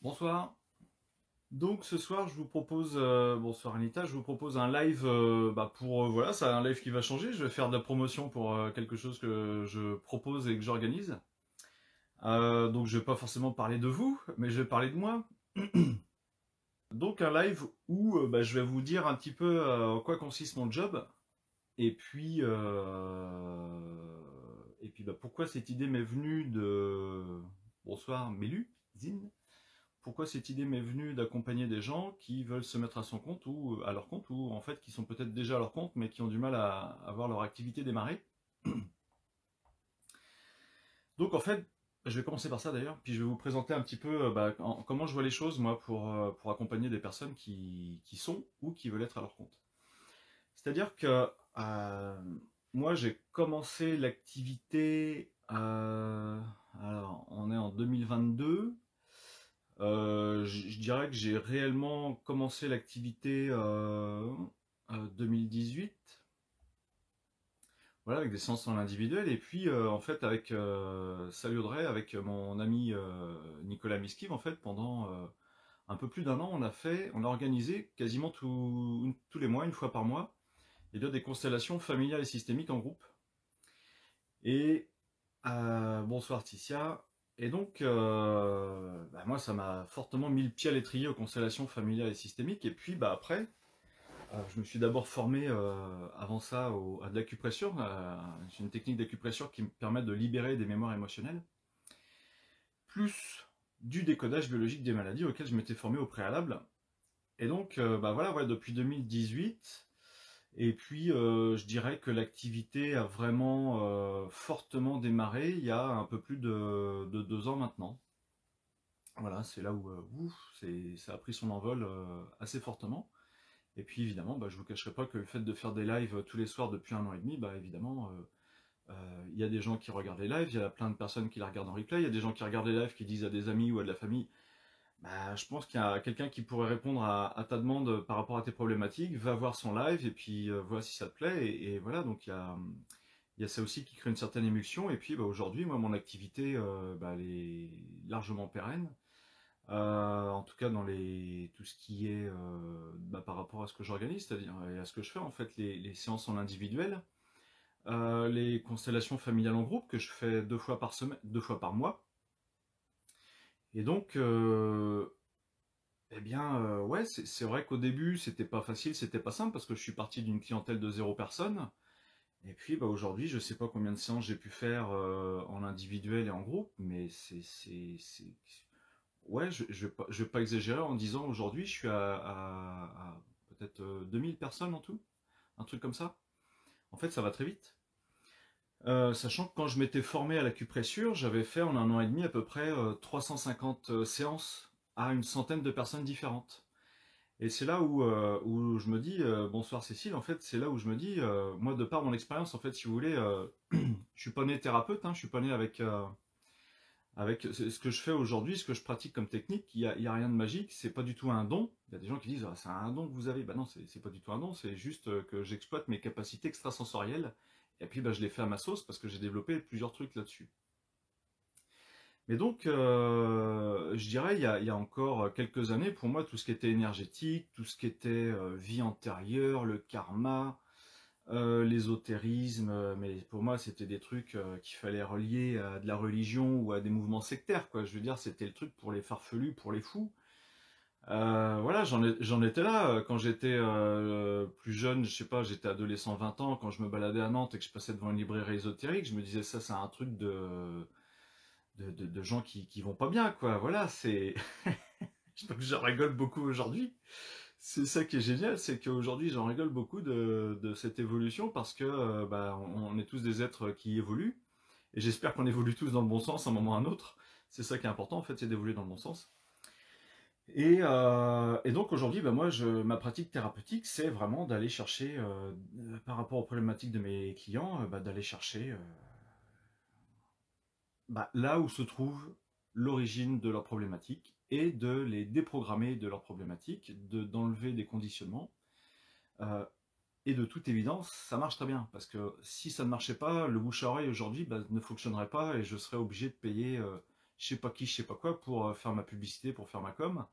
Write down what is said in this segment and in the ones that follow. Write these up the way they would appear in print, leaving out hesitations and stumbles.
Bonsoir. Donc ce soir je vous propose, bonsoir Anita, je vous propose un live pour voilà, c'est un live qui va changer. Je vais faire de la promotion pour quelque chose que je propose et que j'organise. Donc je vais pas forcément parler de vous, mais je vais parler de moi. Donc un live où je vais vous dire un petit peu en quoi consiste mon job et puis pourquoi cette idée m'est venue de bonsoir Mélu Zine. Pourquoi cette idée m'est venue d'accompagner des gens qui veulent se mettre à son compte ou à leur compte ou en fait qui sont peut-être déjà à leur compte mais qui ont du mal à avoir leur activité démarrer. Donc en fait, je vais commencer par ça d'ailleurs, puis je vais vous présenter un petit peu comment je vois les choses moi pour accompagner des personnes qui sont ou qui veulent être à leur compte. C'est-à-dire que moi j'ai commencé l'activité, alors on est en 2022. Je dirais que j'ai réellement commencé l'activité 2018, voilà, avec des séances en individuel, et puis en fait avec Salut Audrey, avec mon ami Nicolas Miskiv, en fait pendant un peu plus d'un an, on a organisé quasiment tous les mois, une fois par mois, des constellations familiales et systémiques en groupe. Et bonsoir Ticia. Et donc, moi, ça m'a fortement mis le pied à l'étrier aux constellations familiales et systémiques. Et puis, après, je me suis d'abord formé avant ça à de l'acupressure. C'est une technique d'acupressure qui me permet de libérer des mémoires émotionnelles, plus du décodage biologique des maladies auxquelles je m'étais formé au préalable. Et donc, voilà, depuis 2018. Et puis, je dirais que l'activité a vraiment fortement démarré il y a un peu plus de 2 ans maintenant. Voilà, c'est là où ça a pris son envol assez fortement. Et puis évidemment, je vous cacherai pas que le fait de faire des lives tous les soirs depuis un an et demi, évidemment, il y a des gens qui regardent les lives, il y a plein de personnes qui la regardent en replay, il y a des gens qui regardent les lives qui disent à des amis ou à de la famille, je pense qu'il y a quelqu'un qui pourrait répondre à ta demande par rapport à tes problématiques, va voir son live et puis vois si ça te plaît. Et voilà, donc il y a ça aussi qui crée une certaine émulsion. Et puis aujourd'hui, moi, mon activité, elle est largement pérenne. En tout cas, tout ce qui est par rapport à ce que j'organise, c'est-à-dire et à ce que je fais, en fait, les séances en individuel, les constellations familiales en groupe que je fais 2 fois par semaine, 2 fois par mois. Et donc, ouais, c'est vrai qu'au début, c'était pas facile, c'était pas simple parce que je suis parti d'une clientèle de 0 personne. Et puis aujourd'hui, je sais pas combien de séances j'ai pu faire en individuel et en groupe, mais ouais, je vais pas exagérer en disant aujourd'hui, je suis à peut-être 2000 personnes en tout, un truc comme ça. En fait, ça va très vite. Sachant que quand je m'étais formé à l'acupressure, j'avais fait en un an et demi à peu près 350 séances à une centaine de personnes différentes. Et c'est là où je me dis, bonsoir Cécile, en fait, c'est là où je me dis, moi de par mon expérience, en fait, si vous voulez, je suis pas né thérapeute, hein, je suis pas né avec ce que je fais aujourd'hui, ce que je pratique comme technique, il y a rien de magique, c'est pas du tout un don. Il y a des gens qui disent, ah, c'est un don que vous avez. Non, c'est pas du tout un don, c'est juste que j'exploite mes capacités extrasensorielles, et puis je les fais à ma sauce parce que j'ai développé plusieurs trucs là-dessus. Mais donc, je dirais, il y a encore quelques années, pour moi, tout ce qui était énergétique, tout ce qui était vie antérieure, le karma, l'ésotérisme, mais pour moi, c'était des trucs qu'il fallait relier à de la religion ou à des mouvements sectaires, quoi. Je veux dire, c'était le truc pour les farfelus, pour les fous. Voilà, j'en étais là quand j'étais plus jeune, je sais pas, j'étais adolescent 20 ans, quand je me baladais à Nantes et que je passais devant une librairie ésotérique, je me disais ça, c'est un truc de gens qui vont pas bien, quoi. Voilà, c'est. Je rigole beaucoup aujourd'hui. C'est ça qui est génial, c'est qu'aujourd'hui j'en rigole beaucoup de cette évolution parce que on est tous des êtres qui évoluent et j'espère qu'on évolue tous dans le bon sens à un moment ou à un autre. C'est ça qui est important en fait, c'est d'évoluer dans le bon sens. Et donc aujourd'hui, ma pratique thérapeutique, c'est vraiment d'aller chercher, par rapport aux problématiques de mes clients, d'aller chercher là où se trouve l'origine de leurs problématiques et de les déprogrammer de leurs problématiques, d'enlever des conditionnements. Euh, et de toute évidence, ça marche très bien, parce que si ça ne marchait pas, le bouche à oreille aujourd'hui ne fonctionnerait pas et je serais obligé de payer je sais pas qui, je sais pas quoi, pour faire ma publicité, pour faire ma com.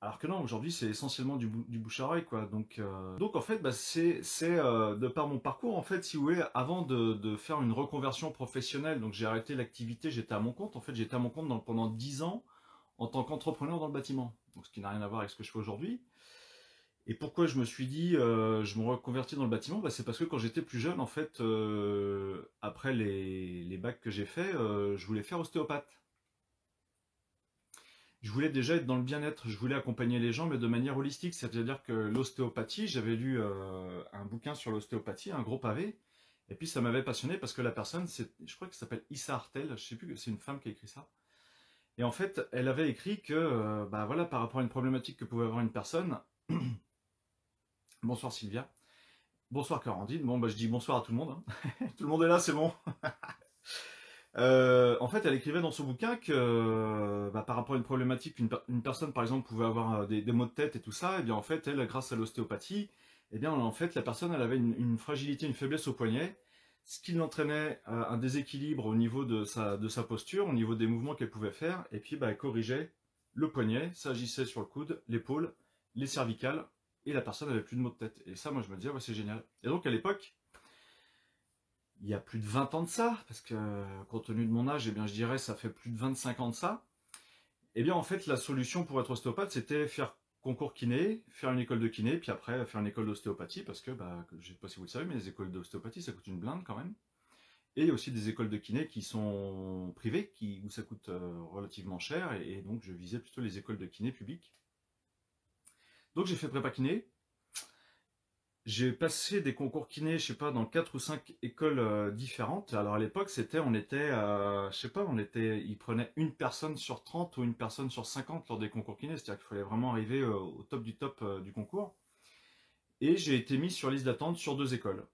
Alors que non, aujourd'hui, c'est essentiellement du bouche à oreille, quoi. Donc en fait, bah, c'est de par mon parcours, en fait, si vous voulez, avant de faire une reconversion professionnelle, donc j'ai arrêté l'activité, j'étais à mon compte. En fait, j'étais à mon compte pendant 10 ans en tant qu'entrepreneur dans le bâtiment. Donc, ce qui n'a rien à voir avec ce que je fais aujourd'hui. Et pourquoi je me suis dit, je me reconvertis dans le bâtiment, bah, c'est parce que quand j'étais plus jeune, en fait, après les bacs que j'ai fait, je voulais faire ostéopathe. Je voulais déjà être dans le bien-être, je voulais accompagner les gens, mais de manière holistique. C'est-à-dire que l'ostéopathie, j'avais lu un bouquin sur l'ostéopathie, un gros pavé, et puis ça m'avait passionné parce que la personne, je crois qu'elle s'appelle Issa Artel, je sais plus, c'est une femme qui a écrit ça. Et en fait, elle avait écrit que, bah voilà, par rapport à une problématique que pouvait avoir une personne, bonsoir Sylvia, bonsoir Corandine, bon bah je dis bonsoir à tout le monde, hein. Tout le monde est là, c'est bon. En fait, elle écrivait dans son bouquin que bah, par rapport à une problématique, une personne par exemple pouvait avoir des maux de tête et tout ça, et bien en fait, elle, grâce à l'ostéopathie, et bien en fait, la personne, elle avait une fragilité, une faiblesse au poignet, ce qui l'entraînait un déséquilibre au niveau de sa posture, au niveau des mouvements qu'elle pouvait faire, et puis bah, elle corrigeait le poignet, ça agissait sur le coude, l'épaule, les cervicales, et la personne avait plus de maux de tête. Et ça, moi, je me disais, ouais, c'est génial. Et donc, à l'époque, il y a plus de 20 ans de ça, parce que compte tenu de mon âge, eh bien, je dirais ça fait plus de 25 ans de ça. Eh bien, en fait, la solution pour être ostéopathe, c'était faire concours kiné, faire une école de kiné, puis après faire une école d'ostéopathie, parce que, bah, je sais pas si vous le savez, mais les écoles d'ostéopathie, ça coûte une blinde quand même. Et il y a aussi des écoles de kiné qui sont privées, où ça coûte relativement cher, et donc je visais plutôt les écoles de kiné publiques. Donc j'ai fait prépa kiné. J'ai passé des concours kiné, je sais pas, dans 4 ou 5 écoles différentes. Alors à l'époque, on était, je sais pas, ils prenaient une personne sur 30 ou une personne sur 50 lors des concours kiné. C'est-à-dire qu'il fallait vraiment arriver au top du concours. Et j'ai été mis sur liste d'attente sur 2 écoles.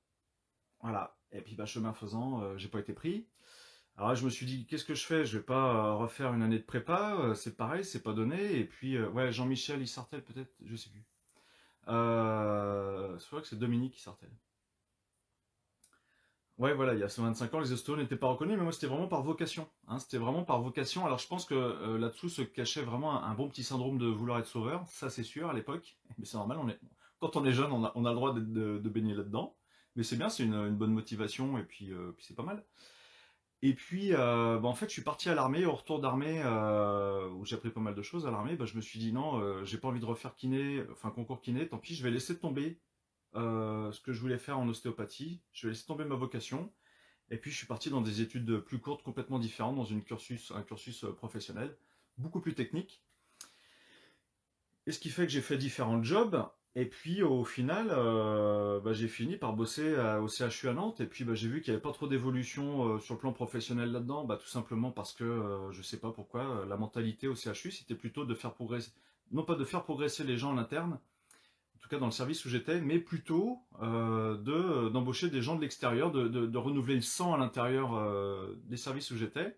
Voilà. Et puis, bah, chemin faisant, j'ai pas été pris. Alors là, je me suis dit, qu'est-ce que je fais? Je vais pas refaire une année de prépa. C'est pareil, c'est pas donné. Et puis, ouais, Jean-Michel, il sortait peut-être, je sais plus. Je crois que c'est Dominique qui sortait. Ouais, voilà, il y a 25 ans, les ostéos n'étaient pas reconnus, mais moi c'était vraiment par vocation, hein, c'était vraiment par vocation. Alors je pense que là-dessous se cachait vraiment un bon petit syndrome de vouloir être sauveur, ça c'est sûr à l'époque, mais c'est normal, quand on est jeune, on a le droit de baigner là-dedans, mais c'est bien, c'est une bonne motivation, et puis c'est pas mal. Et puis, bah, en fait, je suis parti à l'armée, au retour d'armée, où j'ai appris pas mal de choses à l'armée, bah, je me suis dit non, j'ai pas envie de refaire kiné, enfin concours kiné, tant pis, je vais laisser tomber ce que je voulais faire en ostéopathie, je vais laisser tomber ma vocation, et puis je suis parti dans des études plus courtes, complètement différentes, dans un cursus professionnel, beaucoup plus technique. Et ce qui fait que j'ai fait différents jobs. Et puis au final, bah, j'ai fini par bosser au CHU à Nantes. Et puis bah, j'ai vu qu'il n'y avait pas trop d'évolution sur le plan professionnel là-dedans. Bah, tout simplement parce que je ne sais pas pourquoi, la mentalité au CHU, c'était plutôt de faire progresser, non pas de faire progresser les gens en interne, en tout cas dans le service où j'étais, mais plutôt d'embaucher des gens de l'extérieur, de renouveler le sang à l'intérieur des services où j'étais.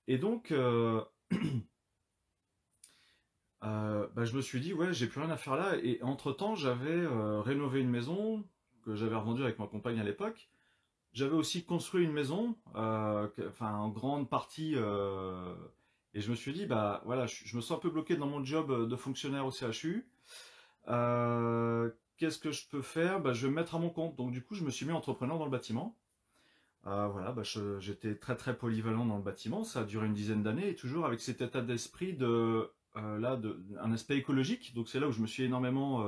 Et donc, bah, je me suis dit, ouais, j'ai plus rien à faire là. Et entre-temps, j'avais rénové une maison que j'avais revendue avec ma compagne à l'époque. J'avais aussi construit une maison, enfin en grande partie. Et je me suis dit, bah voilà, je me sens un peu bloqué dans mon job de fonctionnaire au CHU. Qu'est-ce que je peux faire? Bah, je vais me mettre à mon compte. Donc du coup, je me suis mis entrepreneur dans le bâtiment. Voilà, bah, j'étais très très polyvalent dans le bâtiment. Ça a duré une dizaine d'années et toujours avec cet état d'esprit un aspect écologique. Donc c'est là où je me suis énormément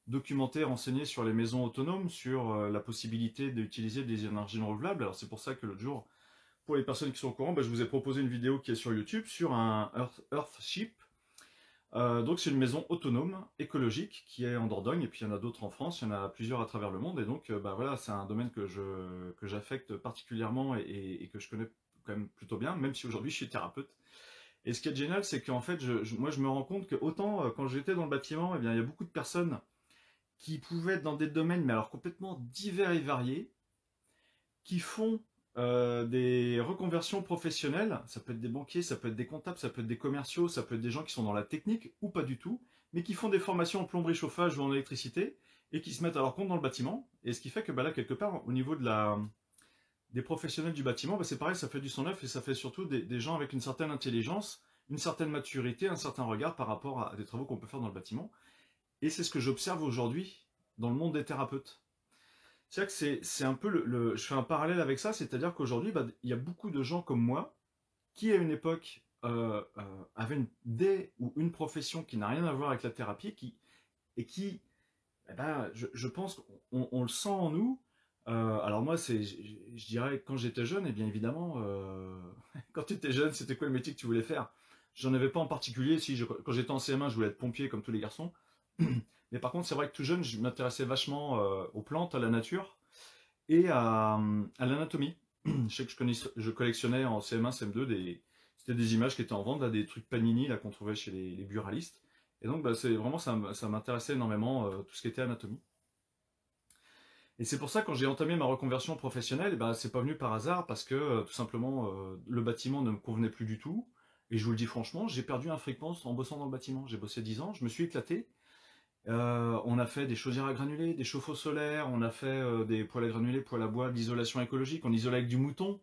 documenté, renseigné sur les maisons autonomes, sur la possibilité d'utiliser des énergies renouvelables. Alors c'est pour ça que l'autre jour, pour les personnes qui sont au courant, bah, je vous ai proposé une vidéo qui est sur YouTube sur un Earthship. Donc c'est une maison autonome, écologique, qui est en Dordogne, et puis il y en a d'autres en France, il y en a plusieurs à travers le monde, et donc bah, voilà, c'est un domaine que j'affecte particulièrement et que je connais quand même plutôt bien, même si aujourd'hui je suis thérapeute. Et ce qui est génial, c'est qu'en fait, moi je me rends compte que autant quand j'étais dans le bâtiment, eh bien, il y a beaucoup de personnes qui pouvaient être dans des domaines, mais alors complètement divers et variés, qui font des reconversions professionnelles. Ça peut être des banquiers, ça peut être des comptables, ça peut être des commerciaux, ça peut être des gens qui sont dans la technique ou pas du tout, mais qui font des formations en plomberie, chauffage ou en électricité et qui se mettent à leur compte dans le bâtiment. Et ce qui fait que bah, là, quelque part, au niveau des des professionnels du bâtiment, bah, c'est pareil, ça fait du sang neuf et ça fait surtout des gens avec une certaine intelligence, une certaine maturité, un certain regard par rapport à des travaux qu'on peut faire dans le bâtiment. Et c'est ce que j'observe aujourd'hui dans le monde des thérapeutes. C'est-à-dire que c'est un peu je fais un parallèle avec ça, c'est-à-dire qu'aujourd'hui, bah, il y a beaucoup de gens comme moi qui, à une époque, avaient ou une profession qui n'a rien à voir avec la thérapie et qui, eh ben, je pense qu'on le sent en nous. Alors moi, je dirais, quand j'étais jeune, et bien évidemment, quand tu étais jeune, c'était quoi le métier que tu voulais faire? J'en avais pas en particulier. Si quand j'étais en CM1, je voulais être pompier comme tous les garçons. Mais par contre, c'est vrai que tout jeune, je m'intéressais vachement aux plantes, à la nature et à l'anatomie. Je sais que je collectionnais en CM1, CM2 c'était des images qui étaient en vente, là, des trucs Panini là qu'on trouvait chez les buralistes. Et donc, bah, c'est vraiment ça m'intéressait énormément tout ce qui était anatomie. Et c'est pour ça, quand j'ai entamé ma reconversion professionnelle, bah, c'est pas venu par hasard parce que tout simplement le bâtiment ne me convenait plus du tout. Et je vous le dis franchement, j'ai perdu un fric en bossant dans le bâtiment. J'ai bossé 10 ans, je me suis éclaté. On a fait des chaudières à granulés, des chauffe-eau solaires, on a fait des poêles à granulés, poêles à bois, de l'isolation écologique, on isolait avec du mouton.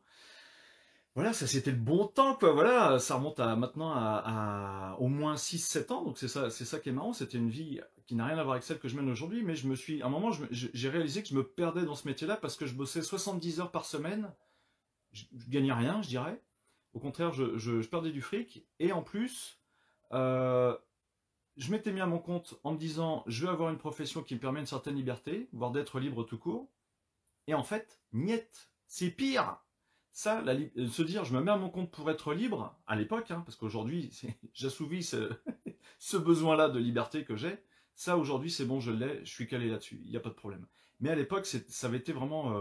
Voilà, ça c'était le bon temps, quoi. Voilà, ça remonte à maintenant à au moins 6-7 ans, donc c'est ça qui est marrant. C'était une vie qui n'a rien à voir avec celle que je mène aujourd'hui, mais à un moment, j'ai réalisé que je me perdais dans ce métier-là parce que je bossais 70 heures par semaine, je gagnais rien, je dirais. Au contraire, je perdais du fric, et en plus, euh, je m'étais mis à mon compte en me disant, je vais avoir une profession qui me permet une certaine liberté, voire d'être libre tout court. Et en fait, niet, c'est pire. Ça, se dire, je me mets à mon compte pour être libre, à l'époque, hein, parce qu'aujourd'hui, j'assouvis ce besoin-là de liberté que j'ai. Ça, aujourd'hui, c'est bon, je l'ai, je suis calé là-dessus, il n'y a pas de problème. Mais à l'époque, ça avait été vraiment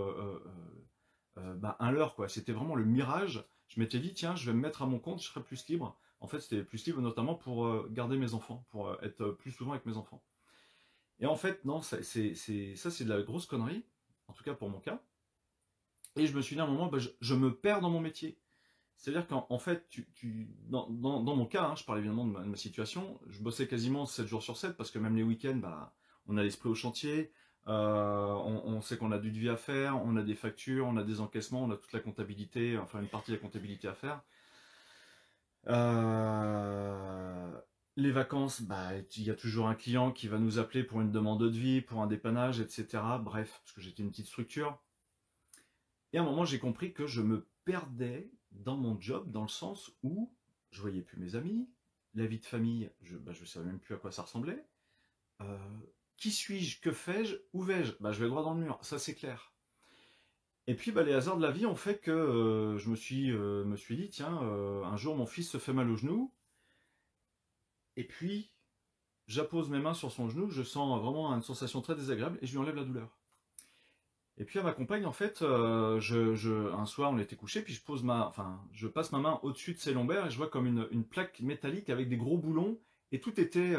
bah, un leurre, quoi. C'était vraiment le mirage. Je m'étais dit, tiens, je vais me mettre à mon compte, je serai plus libre. En fait, c'était plus libre notamment pour garder mes enfants, pour être plus souvent avec mes enfants. Et en fait, non, ça, c'est de la grosse connerie, en tout cas pour mon cas. Et je me suis dit à un moment, bah, je me perds dans mon métier. C'est-à-dire qu'en fait, dans mon cas, hein, je parle évidemment de ma situation, je bossais quasiment 7 jours sur 7 parce que même les week-ends, bah, on a l'esprit au chantier, on sait qu'on a du devis à faire, on a des factures, on a des encaissements, on a toute la comptabilité, enfin une partie de la comptabilité à faire. Les vacances, bah, il y a toujours un client qui va nous appeler pour une demande de devis, pour un dépannage, etc. Bref, parce que j'étais une petite structure. Et à un moment, j'ai compris que je me perdais dans mon job, dans le sens où je voyais plus mes amis, la vie de famille, je savais même plus à quoi ça ressemblait. Euh, qui suis-je? Que fais-je? Où vais-je? Bah, je vais droit dans le mur, ça c'est clair. Et puis bah, les hasards de la vie ont fait que je me suis dit, tiens, un jour mon fils se fait mal au genou, et puis j'appose mes mains sur son genou, je sens vraiment une sensation très désagréable, et je lui enlève la douleur. Et puis à ma compagne, en fait, un soir on était couché, puis je passe ma main au-dessus de ses lombaires et je vois comme une plaque métallique avec des gros boulons et tout était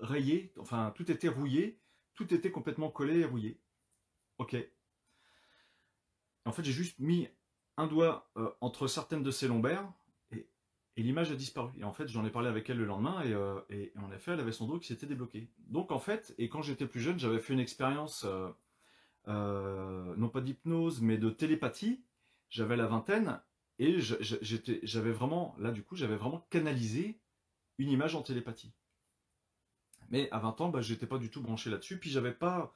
rayé, enfin tout était rouillé, tout était complètement collé et rouillé. Ok. En fait, j'ai juste mis un doigt entre certaines de ses lombaires et l'image a disparu. Et en fait, j'en ai parlé avec elle le lendemain et en effet, elle avait son dos qui s'était débloqué. Donc en fait, et quand j'étais plus jeune, j'avais fait une expérience. Non pas d'hypnose, mais de télépathie. J'avais la vingtaine et j'avais vraiment, là du coup, j'avais vraiment canalisé une image en télépathie. Mais à 20 ans, bah, j'étais pas du tout branché là-dessus, puis je n'avais pas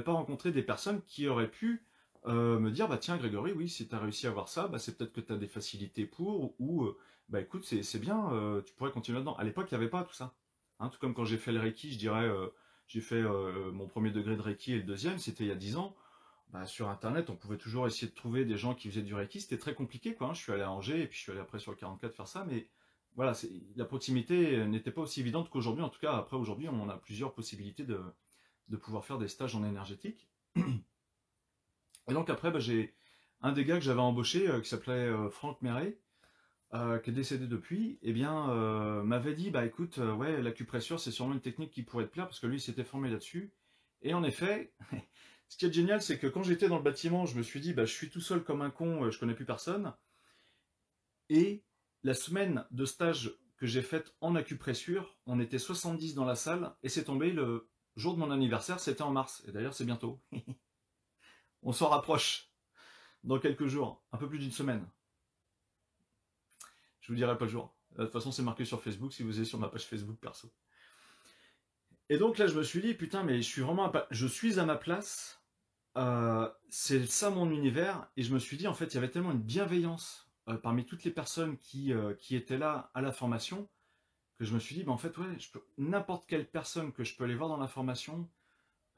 rencontré des personnes qui auraient pu me dire, bah tiens Grégory, oui, si tu as réussi à voir ça, bah, c'est peut-être que tu as des facilités pour, ou bah écoute, c'est bien, tu pourrais continuer là-dedans. À l'époque, il n'y avait pas tout ça. Hein, tout comme quand j'ai fait le Reiki, je dirais, j'ai fait mon premier degré de Reiki et le deuxième, c'était il y a 10 ans. Bah, sur internet, on pouvait toujours essayer de trouver des gens qui faisaient du Reiki, c'était très compliqué, quoi. Hein. Je suis allé à Angers et puis je suis allé après sur le 44 faire ça, mais voilà, la proximité n'était pas aussi évidente qu'aujourd'hui. En tout cas, après aujourd'hui, on a plusieurs possibilités de pouvoir faire des stages en énergétique. Et donc après, bah, j'ai un des gars que j'avais embauché, qui s'appelait Franck Méret, qui est décédé depuis, eh bien, m'avait dit, bah écoute, ouais, l'acupressure, c'est sûrement une technique qui pourrait te plaire, parce que lui, il s'était formé là-dessus. Et en effet, ce qui est génial, c'est que quand j'étais dans le bâtiment, je me suis dit, bah, je suis tout seul comme un con, je connais plus personne. Et la semaine de stage que j'ai faite en acupressure, on était 70 dans la salle, et c'est tombé le jour de mon anniversaire, c'était en mars. Et d'ailleurs, c'est bientôt. On s'en rapproche. dans quelques jours, un peu plus d'une semaine. Je vous dirai pas le jour. De toute façon, c'est marqué sur Facebook si vous êtes sur ma page Facebook perso. Et donc là, je me suis dit, putain, mais je suis à ma place. C'est ça mon univers. Et je me suis dit, en fait, il y avait tellement une bienveillance parmi toutes les personnes qui étaient là à la formation que je me suis dit, bah, en fait, ouais, n'importe quelle personne que je peux aller voir dans la formation,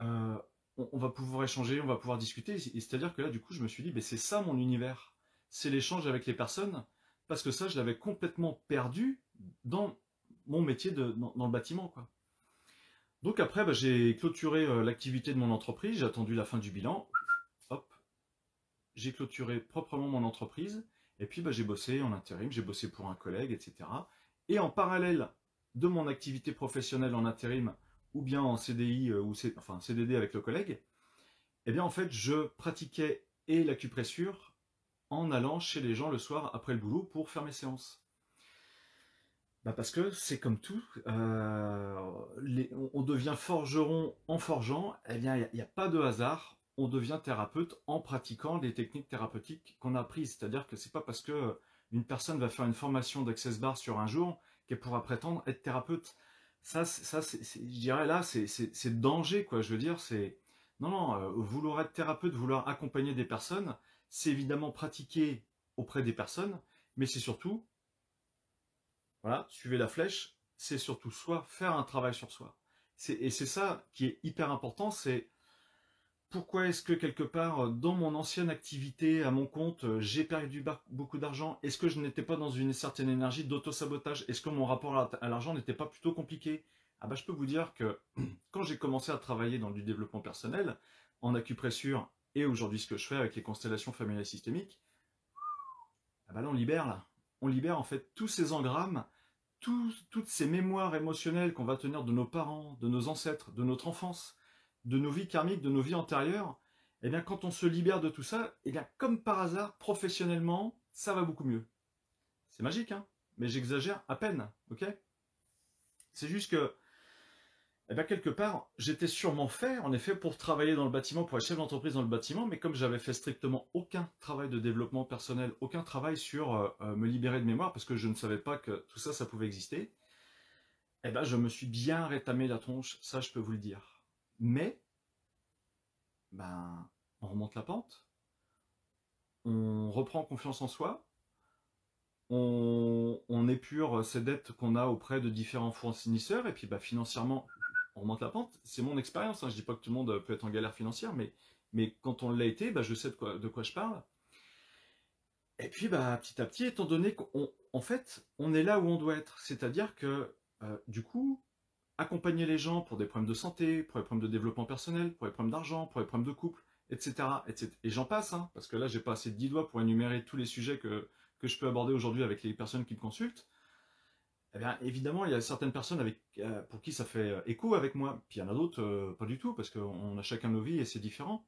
euh, on va pouvoir échanger, on va pouvoir discuter. Et c'est-à-dire que là, du coup, je me suis dit, bah, c'est ça mon univers. C'est l'échange avec les personnes. Parce que ça, je l'avais complètement perdu dans mon métier dans le bâtiment, quoi. Donc après, bah, j'ai clôturé l'activité de mon entreprise, j'ai attendu la fin du bilan, hop, j'ai clôturé proprement mon entreprise, et puis bah, j'ai bossé en intérim, j'ai bossé pour un collègue, etc. Et en parallèle de mon activité professionnelle en intérim, ou bien en CDI, enfin CDD avec le collègue, eh bien en fait, je pratiquais et l'acupressure en allant chez les gens le soir après le boulot pour faire mes séances. Bah parce que c'est comme tout, on devient forgeron en forgeant, eh bien il n'y a pas de hasard, on devient thérapeute en pratiquant les techniques thérapeutiques qu'on a apprises. C'est-à-dire que c'est pas parce que une personne va faire une formation d'Access Bar sur un jour qu'elle pourra prétendre être thérapeute. Je dirais là, c'est danger, quoi. Je veux dire, non, non, vouloir être thérapeute, vouloir accompagner des personnes, c'est évidemment pratiquer auprès des personnes, mais c'est surtout voilà, suivez la flèche, c'est surtout soi, faire un travail sur soi. Et c'est ça qui est hyper important, c'est pourquoi est-ce que quelque part, dans mon ancienne activité à mon compte, j'ai perdu beaucoup d'argent? Est-ce que je n'étais pas dans une certaine énergie d'auto-sabotage? Est-ce que mon rapport à l'argent n'était pas plutôt compliqué? Ah bah, je peux vous dire que quand j'ai commencé à travailler dans du développement personnel, en acupressure, et aujourd'hui ce que je fais avec les constellations familiales systémiques, ah bah là on libère en fait tous ces engrammes, toutes ces mémoires émotionnelles qu'on va tenir de nos parents, de nos ancêtres, de notre enfance, de nos vies karmiques, de nos vies antérieures. Et bien quand on se libère de tout ça, et bien comme par hasard, professionnellement, ça va beaucoup mieux. C'est magique, hein, mais j'exagère à peine, ok? C'est juste que eh bien, quelque part, j'étais sûrement fait, en effet, pour travailler dans le bâtiment, pour être chef d'entreprise dans le bâtiment, mais comme j'avais fait strictement aucun travail de développement personnel, aucun travail sur me libérer de mémoire, parce que je ne savais pas que tout ça, ça pouvait exister, eh ben, je me suis bien rétamé la tronche, ça, je peux vous le dire. Mais, ben, on remonte la pente, on reprend confiance en soi, on épure ces dettes qu'on a auprès de différents fournisseurs, et puis bah, financièrement, on remonte la pente. C'est mon expérience, hein. Je dis pas que tout le monde peut être en galère financière, mais quand on l'a été, bah, je sais de quoi je parle. Et puis bah, petit à petit, étant donné qu'en fait, on est là où on doit être, c'est-à-dire que du coup, accompagner les gens pour des problèmes de santé, pour des problèmes de développement personnel, pour des problèmes d'argent, pour des problèmes de couple, etc. etc. Et j'en passe, hein, parce que là, j'ai pas assez de 10 doigts pour énumérer tous les sujets que je peux aborder aujourd'hui avec les personnes qui me consultent. Eh bien, évidemment, il y a certaines personnes pour qui ça fait écho avec moi, puis il y en a d'autres pas du tout, parce qu'on a chacun nos vies et c'est différent.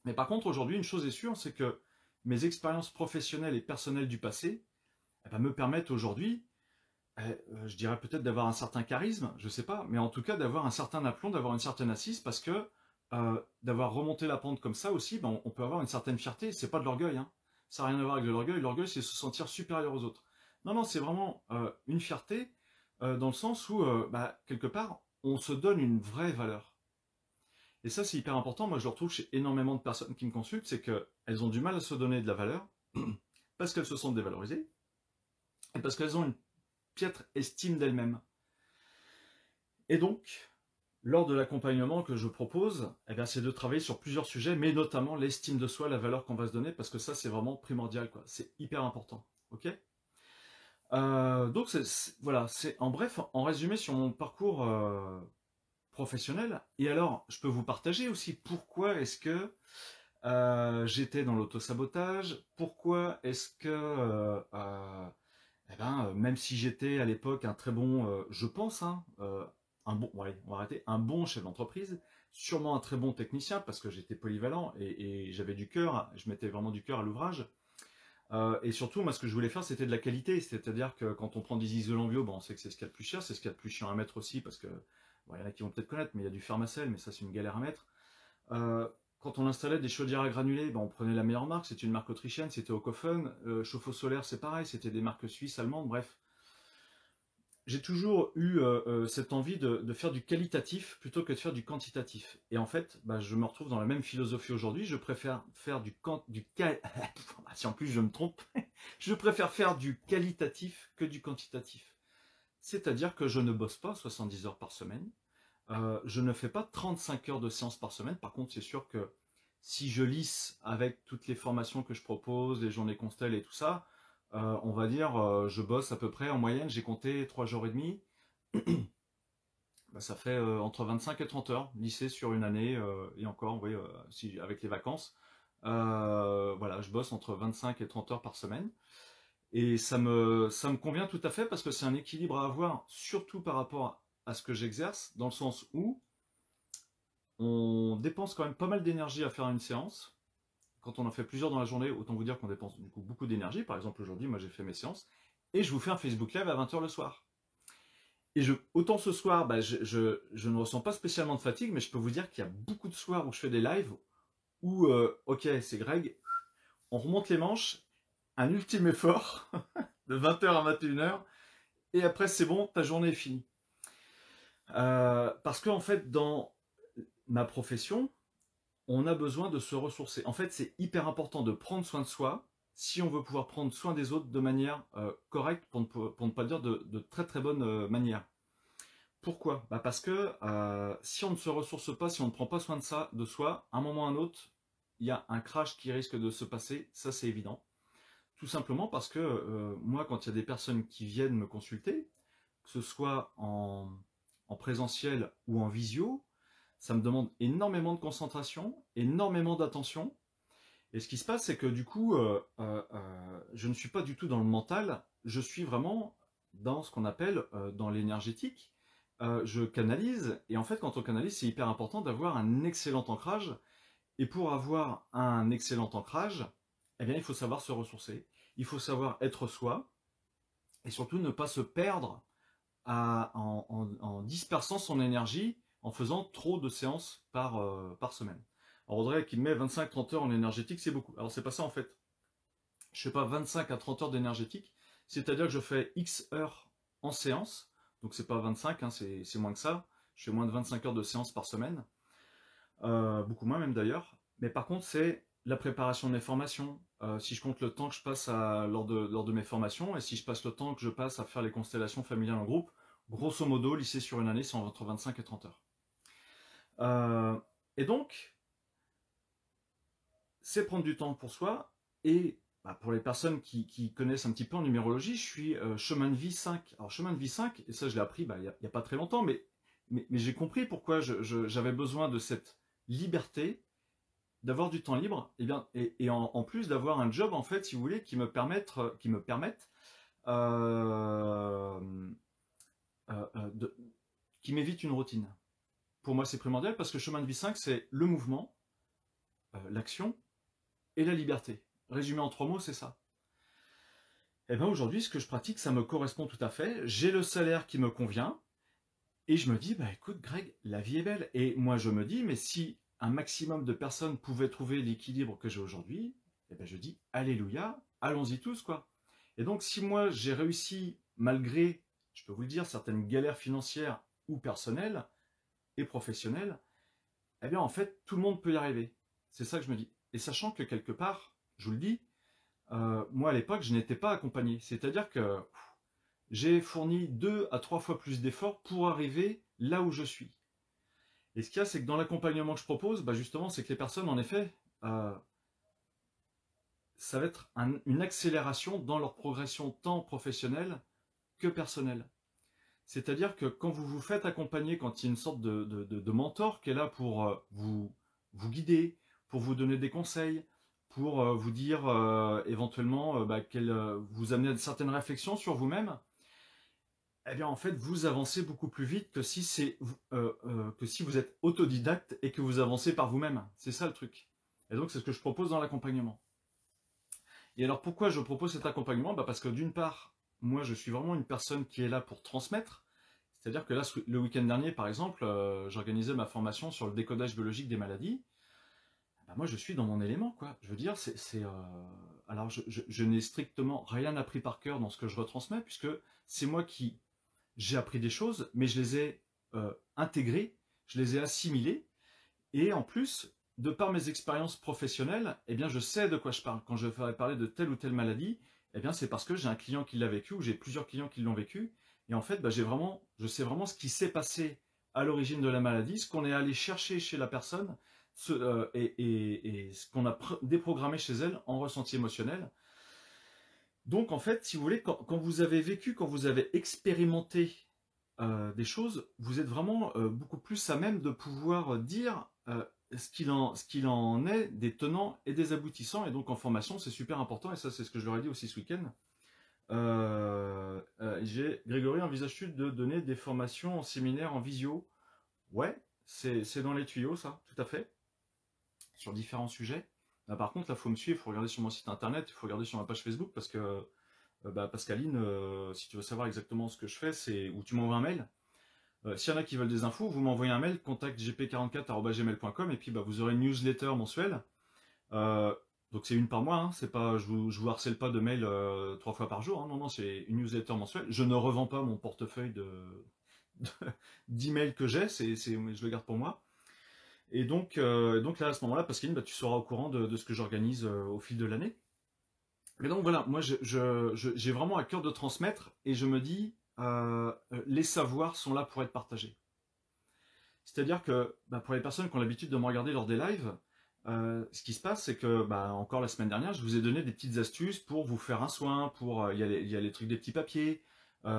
Mais par contre, aujourd'hui, une chose est sûre, c'est que mes expériences professionnelles et personnelles du passé eh ben, me permettent aujourd'hui, je dirais peut-être d'avoir un certain charisme, je sais pas, mais en tout cas d'avoir un certain aplomb, d'avoir une certaine assise, parce que d'avoir remonté la pente comme ça aussi, ben, on peut avoir une certaine fierté, c'est pas de l'orgueil, hein. Ça n'a rien à voir avec de l'orgueil, l'orgueil c'est se sentir supérieur aux autres. Non, non, c'est vraiment une fierté dans le sens où, bah, quelque part, on se donne une vraie valeur. Et ça, c'est hyper important. Moi, je le retrouve chez énormément de personnes qui me consultent, c'est qu'elles ont du mal à se donner de la valeur parce qu'elles se sentent dévalorisées et parce qu'elles ont une piètre estime d'elles-mêmes. Et donc, lors de l'accompagnement que je propose, eh bien, c'est de travailler sur plusieurs sujets, mais notamment l'estime de soi, la valeur qu'on va se donner, parce que ça, c'est vraiment primordial, quoi. C'est hyper important. Ok? Donc, voilà, c'est en bref, en résumé sur mon parcours professionnel. Et alors, je peux vous partager aussi pourquoi est-ce que j'étais dans l'autosabotage, pourquoi est-ce que, eh ben, même si j'étais à l'époque un très bon, je pense, hein, un bon, ouais, on va arrêter, un bon chef d'entreprise, sûrement un très bon technicien parce que j'étais polyvalent et j'avais du cœur, je mettais vraiment du cœur à l'ouvrage. Et surtout, moi, ce que je voulais faire, c'était de la qualité. C'est-à-dire que quand on prend des isolants bio, bon, on sait que c'est ce qu'il y a de plus cher, c'est ce qu'il y a de plus chiant à mettre aussi, parce que, bon, il y en a qui vont peut-être connaître, mais il y a du Pharmacel, mais ça, c'est une galère à mettre. quand on installait des chaudières à granulés, ben, on prenait la meilleure marque, c'était une marque autrichienne, c'était Okofen. Chauffe-eau solaire, c'est pareil, c'était des marques suisses, allemandes, bref. J'ai toujours eu cette envie de faire du qualitatif plutôt que de faire du quantitatif. Et en fait, bah, je me retrouve dans la même philosophie aujourd'hui. Je préfère faire si en plus je me trompe, je préfère faire du qualitatif que du quantitatif. C'est-à-dire que je ne bosse pas 70 heures par semaine. Je ne fais pas 35 heures de séance par semaine. Par contre, c'est sûr que si je lisse avec toutes les formations que je propose, les journées Constell et tout ça, on va dire, je bosse à peu près en moyenne, j'ai compté 3 jours et demi. Bah, ça fait entre 25 et 30 heures lycée sur une année, et encore, oui, si, avec les vacances. Voilà, je bosse entre 25 et 30 heures par semaine. Et ça me convient tout à fait parce que c'est un équilibre à avoir, surtout par rapport à ce que j'exerce, dans le sens où on dépense quand même pas mal d'énergie à faire une séance. Quand on en fait plusieurs dans la journée, autant vous dire qu'on dépense du coup beaucoup d'énergie. Par exemple, aujourd'hui, moi j'ai fait mes séances et je vous fais un Facebook Live à 20 h le soir. Et autant ce soir, bah, je ne ressens pas spécialement de fatigue, mais je peux vous dire qu'il y a beaucoup de soirs où je fais des lives où, ok, c'est Greg, on remonte les manches, un ultime effort de 20 h à 21 h, et après c'est bon, ta journée est finie. Parce qu'en fait, dans ma profession, on a besoin de se ressourcer. En fait, c'est hyper important de prendre soin de soi si on veut pouvoir prendre soin des autres de manière correcte, pour ne pas dire de très très bonne manière. Pourquoi? Bah parce que si on ne se ressource pas, si on ne prend pas soin de soi, à un moment ou à un autre, il y a un crash qui risque de se passer, ça c'est évident. Tout simplement parce que moi, quand il y a des personnes qui viennent me consulter, que ce soit en présentiel ou en visio, ça me demande énormément de concentration, énormément d'attention. Et ce qui se passe, c'est que du coup, je ne suis pas du tout dans le mental, je suis vraiment dans ce qu'on appelle dans l'énergétique. Je canalise, et en fait, quand on canalise, c'est hyper important d'avoir un excellent ancrage. Et pour avoir un excellent ancrage, eh bien, il faut savoir se ressourcer, il faut savoir être soi, et surtout ne pas se perdre en dispersant son énergie en faisant trop de séances par semaine. Alors Audrey qui met 25-30 heures en énergétique, c'est beaucoup. Alors c'est pas ça en fait. Je fais pas 25 à 30 heures d'énergétique, c'est-à-dire que je fais X heures en séance, donc c'est pas 25, hein, c'est moins que ça. Je fais moins de 25 heures de séance par semaine, beaucoup moins même d'ailleurs. Mais par contre c'est la préparation de mes formations. Si je compte le temps que je passe lors de mes formations, et si je passe le temps que je passe à faire les constellations familiales en groupe, grosso modo, lycée sur une année, c'est entre 25 et 30 heures. Et donc, c'est prendre du temps pour soi. Et bah, pour les personnes qui connaissent un petit peu en numérologie, je suis chemin de vie 5. Alors chemin de vie 5, et ça je l'ai appris bah, il n'y a pas très longtemps, mais j'ai compris pourquoi j'avais besoin de cette liberté, d'avoir du temps libre, et en plus d'avoir un job, en fait, si vous voulez, qui me permette qui m'évite une routine. Pour moi, c'est primordial parce que chemin de vie 5, c'est le mouvement, l'action et la liberté. Résumé en 3 mots, c'est ça. Et bien aujourd'hui, ce que je pratique, ça me correspond tout à fait. J'ai le salaire qui me convient et je me dis, bah écoute Greg, la vie est belle. Et moi, je me dis, mais si un maximum de personnes pouvaient trouver l'équilibre que j'ai aujourd'hui, et ben je dis, alléluia, allons-y tous, quoi. Et donc, si moi, j'ai réussi, malgré, je peux vous le dire, certaines galères financières ou personnelles et professionnelles, eh bien, en fait, tout le monde peut y arriver. C'est ça que je me dis. Et sachant que quelque part, je vous le dis, moi, à l'époque, je n'étais pas accompagné. C'est-à-dire que j'ai fourni 2 à 3 fois plus d'efforts pour arriver là où je suis. Et ce qu'il y a, c'est que dans l'accompagnement que je propose, bah justement, c'est que les personnes, en effet, ça va être une accélération dans leur progression tant professionnelle que personnelle. C'est-à-dire que quand vous vous faites accompagner, quand il y a une sorte de mentor qui est là pour vous guider, pour vous donner des conseils, pour vous dire éventuellement vous amener à certaines réflexions sur vous-même, eh bien en fait vous avancez beaucoup plus vite que si vous êtes autodidacte et que vous avancez par vous-même. C'est ça le truc. Et donc c'est ce que je propose dans l'accompagnement. Et alors pourquoi je propose cet accompagnement? Parce que d'une part, moi je suis vraiment une personne qui est là pour transmettre. C'est-à-dire que là, le week-end dernier, par exemple, j'organisais ma formation sur le décodage biologique des maladies. bah, moi je suis dans mon élément, quoi. Je veux dire, alors je n'ai strictement rien appris par cœur dans ce que je retransmets, puisque c'est moi qui j'ai appris des choses, mais je les ai intégrées, je les ai assimilées, et en plus, de par mes expériences professionnelles, eh bien je sais de quoi je parle. Quand je vais parler de telle ou telle maladie, eh bien c'est parce que j'ai un client qui l'a vécu, ou j'ai plusieurs clients qui l'ont vécu, et en fait, bah, je sais vraiment ce qui s'est passé à l'origine de la maladie, ce qu'on est allé chercher chez la personne, et ce qu'on a déprogrammé chez elle en ressenti émotionnel. Donc en fait, si vous voulez, quand vous avez vécu, quand vous avez expérimenté des choses, vous êtes vraiment beaucoup plus à même de pouvoir dire ce qu'il en est des tenants et des aboutissants. Et donc en formation, c'est super important, et ça c'est ce que je leur ai dit aussi ce week-end. Grégory, envisages-tu de donner des formations en séminaire en visio? Ouais, c'est dans les tuyaux ça, tout à fait, sur différents sujets. Là, par contre, là, il faut me suivre, il faut regarder sur mon site internet, il faut regarder sur ma page Facebook, parce que Pascaline, si tu veux savoir exactement ce que je fais, c'est où tu m'envoies un mail. S'il y en a qui veulent des infos, vous m'envoyez un mail, contactgp44@gmail.com, et puis vous aurez une newsletter mensuelle. Donc c'est une par mois, hein, c'est pas, je vous harcèle pas de mails 3 fois par jour, hein, non, non, c'est une newsletter mensuelle. Je ne revends pas mon portefeuille d'emails que j'ai, je le garde pour moi. Et donc là, à ce moment-là, Pascaline, tu seras au courant de ce que j'organise au fil de l'année. Mais donc voilà, moi j'ai vraiment à cœur de transmettre, et je me dis, les savoirs sont là pour être partagés. C'est-à-dire que pour les personnes qui ont l'habitude de me regarder lors des lives, ce qui se passe, c'est que encore la semaine dernière, je vous ai donné des petites astuces pour vous faire un soin, il y a les trucs des petits papiers. Vous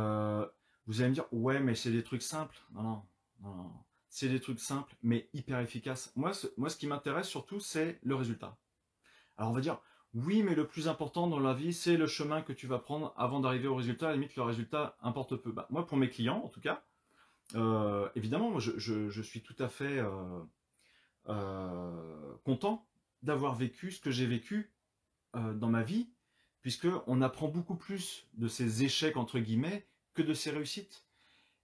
allez me dire, ouais, mais c'est des trucs simples. Non, non, non, non. C'est des trucs simples, mais hyper efficaces. Moi, ce qui m'intéresse surtout, c'est le résultat. Alors on va dire, oui, mais le plus important dans la vie, c'est le chemin que tu vas prendre avant d'arriver au résultat. À la limite, le résultat importe peu. Moi, pour mes clients, en tout cas, évidemment, moi, je suis tout à fait content d'avoir vécu ce que j'ai vécu dans ma vie, puisqu'on apprend beaucoup plus de ces échecs, entre guillemets, que de ces réussites.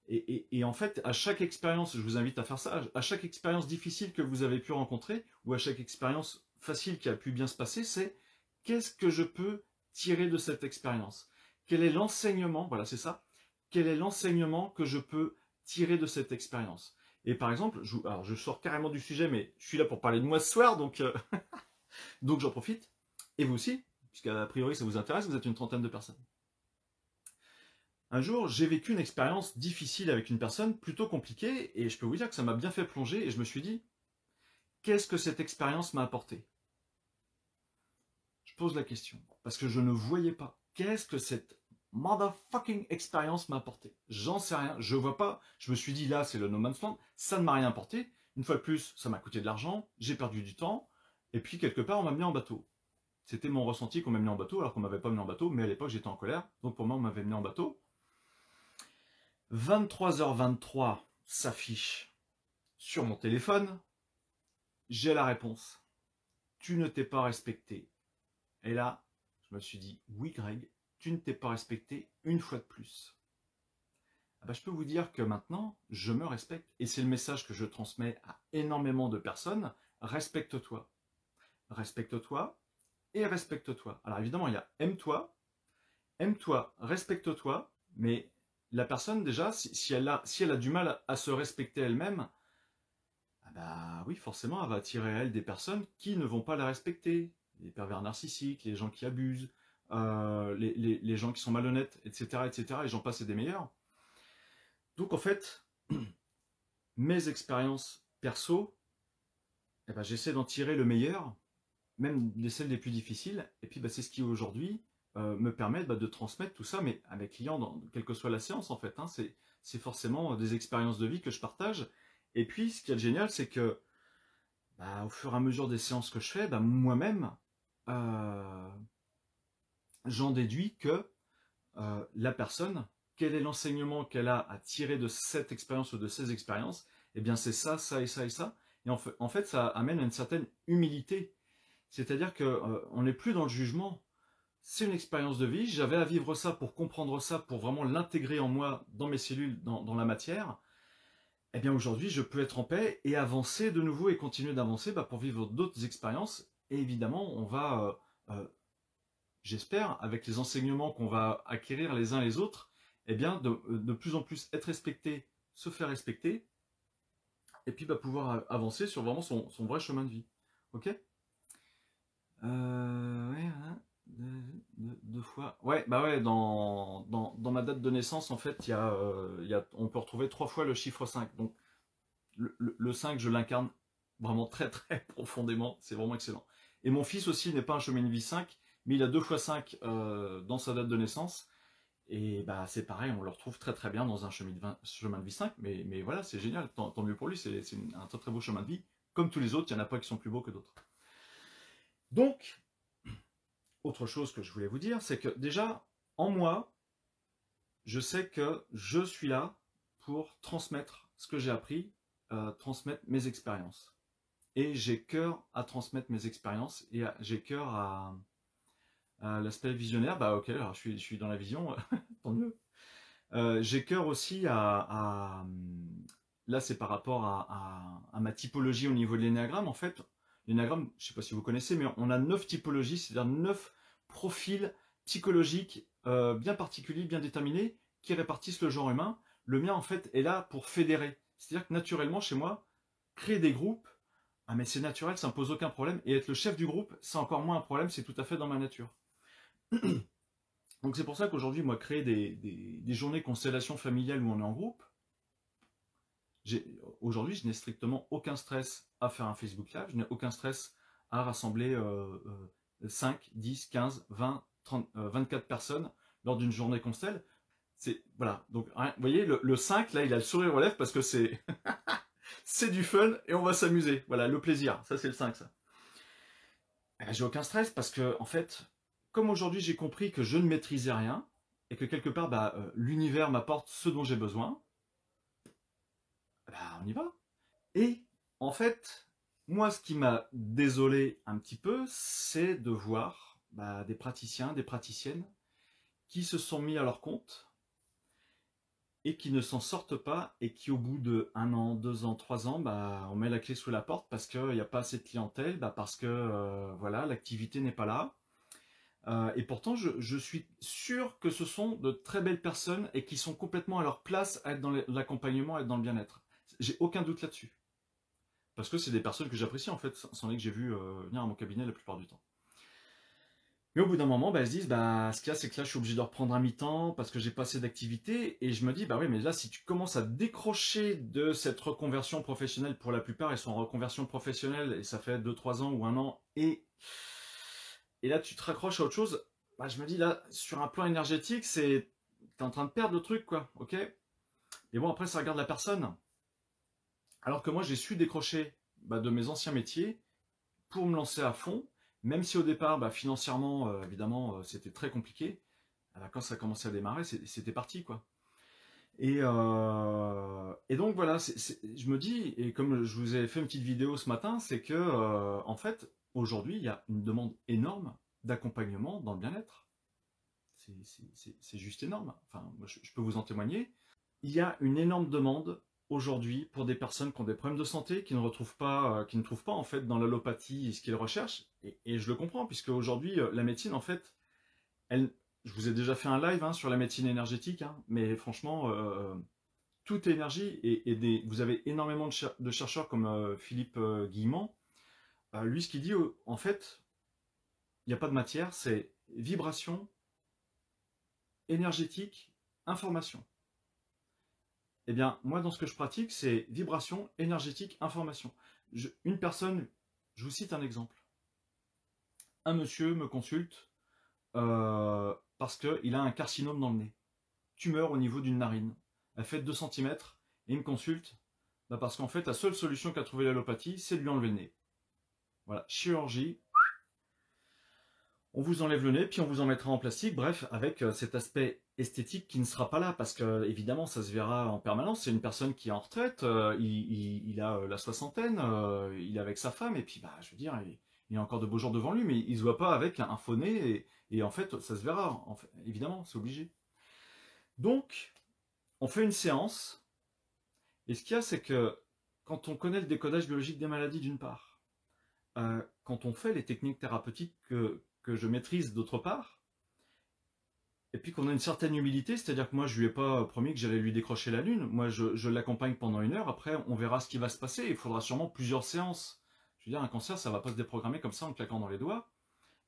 Et en fait, à chaque expérience, je vous invite à faire ça, à chaque expérience difficile que vous avez pu rencontrer, ou à chaque expérience facile qui a pu bien se passer, c'est qu'est-ce que je peux tirer de cette expérience? Quel est l'enseignement? Voilà, c'est ça. Quel est l'enseignement que je peux tirer de cette expérience? Et par exemple, alors je sors carrément du sujet, mais je suis là pour parler de moi ce soir, donc, donc j'en profite. Et vous aussi, puisqu'à priori ça vous intéresse, vous êtes une trentaine de personnes. Un jour, j'ai vécu une expérience difficile avec une personne, plutôt compliquée, et je peux vous dire que ça m'a bien fait plonger, et je me suis dit, qu'est-ce que cette expérience m'a apporté? Je pose la question, parce que je ne voyais pas. Qu'est-ce que cette motherfucking expérience m'a apporté? J'en sais rien, je vois pas. Je me suis dit, là, c'est le no man's land, ça ne m'a rien apporté. Une fois de plus, ça m'a coûté de l'argent, j'ai perdu du temps, et puis quelque part, on m'a mis en bateau. C'était mon ressenti qu'on m'a mis en bateau, alors qu'on m'avait pas mis en bateau, mais à l'époque, j'étais en colère, donc pour moi, on m'avait mis en bateau. 23h23 s'affiche sur mon téléphone, j'ai la réponse. Tu ne t'es pas respecté. Et là, je me suis dit, oui Greg, tu ne t'es pas respecté une fois de plus. Je peux vous dire que maintenant, je me respecte, et c'est le message que je transmets à énormément de personnes, respecte-toi. Respecte-toi et respecte-toi. Alors évidemment, il y a aime-toi, respecte-toi, mais la personne déjà, si elle a du mal à se respecter elle-même, oui, forcément, elle va attirer à elle des personnes qui ne vont pas la respecter. Les pervers narcissiques, les gens qui abusent, les gens qui sont malhonnêtes, etc., etc., et j'en passe et des meilleurs. Donc en fait, mes expériences perso, j'essaie d'en tirer le meilleur, même de celles les plus difficiles, et puis c'est ce qui aujourd'hui me permet de transmettre tout ça, mais à mes clients, quelle que soit la séance en fait, hein, c'est forcément des expériences de vie que je partage. Et puis ce qui est génial, c'est que au fur et à mesure des séances que je fais, moi-même, j'en déduis que la personne, quel est l'enseignement qu'elle a à tirer de cette expérience ou de ces expériences, eh bien c'est ça, ça et ça et ça. Et en fait, ça amène à une certaine humilité. C'est-à-dire qu'on n'est plus dans le jugement. C'est une expérience de vie, j'avais à vivre ça pour comprendre ça, pour vraiment l'intégrer en moi, dans mes cellules, dans la matière. eh bien aujourd'hui, je peux être en paix et avancer de nouveau et continuer d'avancer pour vivre d'autres expériences. Et évidemment, on va, j'espère, avec les enseignements qu'on va acquérir les uns les autres, eh bien, de plus en plus être respecté, se faire respecter, et puis pouvoir avancer sur vraiment son vrai chemin de vie. Ok? Ouais, hein, deux fois. Ouais, bah ouais, dans ma date de naissance, en fait, on peut retrouver 3 fois le chiffre 5. Donc, le 5, je l'incarne vraiment très très profondément. C'est vraiment excellent. Et mon fils aussi n'est pas un chemin de vie 5, mais il a 2 fois 5 dans sa date de naissance. Et bah c'est pareil, on le retrouve très très bien dans un chemin de vie 5, mais voilà, c'est génial, tant mieux pour lui, c'est un très très beau chemin de vie. Comme tous les autres, il n'y en a pas qui sont plus beaux que d'autres. Donc, autre chose que je voulais vous dire, c'est que déjà, en moi, je sais que je suis là pour transmettre ce que j'ai appris, transmettre mes expériences. Et j'ai cœur à transmettre mes expériences et j'ai cœur à l'aspect visionnaire. Bah ok, alors je suis dans la vision, tant mieux. J'ai cœur aussi là c'est par rapport à ma typologie au niveau de l'énéagramme. En fait, l'énéagramme, je ne sais pas si vous connaissez, mais on a 9 typologies, c'est-à-dire 9 profils psychologiques bien particuliers, bien déterminés, qui répartissent le genre humain. Le mien, en fait, est là pour fédérer. C'est-à-dire que naturellement, chez moi, créer des groupes, ah mais c'est naturel, ça ne me pose aucun problème. Et être le chef du groupe, c'est encore moins un problème, c'est tout à fait dans ma nature. Donc c'est pour ça qu'aujourd'hui, moi, créer des journées constellation familiale où on est en groupe, aujourd'hui, je n'ai strictement aucun stress à faire un Facebook Live, je n'ai aucun stress à rassembler 5, 10, 15, 20, 30, 24 personnes lors d'une journée constelle. Voilà, donc vous voyez, le 5, là, il a le sourire aux lèvres parce que c'est c'est du fun et on va s'amuser. Voilà, le plaisir, ça c'est le 5, ça. J'ai aucun stress parce que, en fait, comme aujourd'hui j'ai compris que je ne maîtrisais rien et que quelque part l'univers m'apporte ce dont j'ai besoin, on y va. Et en fait, moi ce qui m'a désolé un petit peu, c'est de voir des praticiens, des praticiennes qui se sont mis à leur compte et qui ne s'en sortent pas et qui au bout de 1 an, 2 ans, 3 ans, on met la clé sous la porte parce qu'il n'y a pas assez de clientèle, parce que voilà, l'activité n'est pas là. Et pourtant, je suis sûr que ce sont de très belles personnes et qui sont complètement à leur place à être dans l'accompagnement, à être dans le bien-être. J'ai aucun doute là-dessus. Parce que c'est des personnes que j'apprécie en fait, c'en est que j'ai vu venir à mon cabinet la plupart du temps. Mais au bout d'un moment, elles se disent, ce qu'il y a, c'est que là, je suis obligé de reprendre un mi-temps parce que j'ai pas assez d'activité. Et je me dis, oui, mais là, si tu commences à décrocher de cette reconversion professionnelle, pour la plupart, ils sont en reconversion professionnelle et ça fait 2-3 ans ou 1 an, et là, tu te raccroches à autre chose. Je me dis, là, sur un plan énergétique, t'es en train de perdre le truc, quoi, ok? Et bon, après, ça regarde la personne. Alors que moi, j'ai su décrocher de mes anciens métiers pour me lancer à fond, même si au départ, financièrement, évidemment, c'était très compliqué. Quand ça a commencé à démarrer, c'était parti, quoi. Et donc voilà, je me dis, et comme je vous ai fait une petite vidéo ce matin, c'est que en fait, aujourd'hui, il y a une demande énorme d'accompagnement dans le bien-être. C'est juste énorme. Enfin, moi, je peux vous en témoigner. Il y a une énorme demande aujourd'hui pour des personnes qui ont des problèmes de santé, qui ne trouvent pas en fait dans l'allopathie ce qu'ils recherchent. Et je le comprends, puisque aujourd'hui, la médecine, en fait, je vous ai déjà fait un live sur la médecine énergétique, mais franchement, toute énergie, et vous avez énormément de chercheurs comme Philippe Guillemont. Lui, ce qu'il dit, en fait, il n'y a pas de matière, c'est vibration, énergétique, information. Eh bien, moi, dans ce que je pratique, c'est vibration, énergétique, information. Une personne, je vous cite un exemple. Un monsieur me consulte parce qu'il a un carcinome dans le nez. Tumeur au niveau d'une narine. Elle fait 2 cm et il me consulte parce qu'en fait, la seule solution qu'a trouvé l'allopathie, c'est de lui enlever le nez. Voilà, chirurgie. On vous enlève le nez, puis on vous en mettra en plastique, bref, avec cet aspect esthétique qui ne sera pas là, parce que évidemment ça se verra en permanence. C'est une personne qui est en retraite, il a la soixantaine, il est avec sa femme, et puis je veux dire, il a encore de beaux jours devant lui, mais il ne se voit pas avec un faux nez, et en fait ça se verra, en fait, évidemment, c'est obligé. Donc, on fait une séance, Et ce qu'il y a, c'est que quand on connaît le décodage biologique des maladies d'une part, quand on fait les techniques thérapeutiques que je maîtrise d'autre part, et puis qu'on a une certaine humilité, c'est-à-dire que moi je lui ai pas promis que j'allais lui décrocher la lune, moi je l'accompagne pendant 1 heure, après on verra ce qui va se passer, il faudra sûrement plusieurs séances. Je veux dire, un cancer, ça va pas se déprogrammer comme ça en claquant dans les doigts.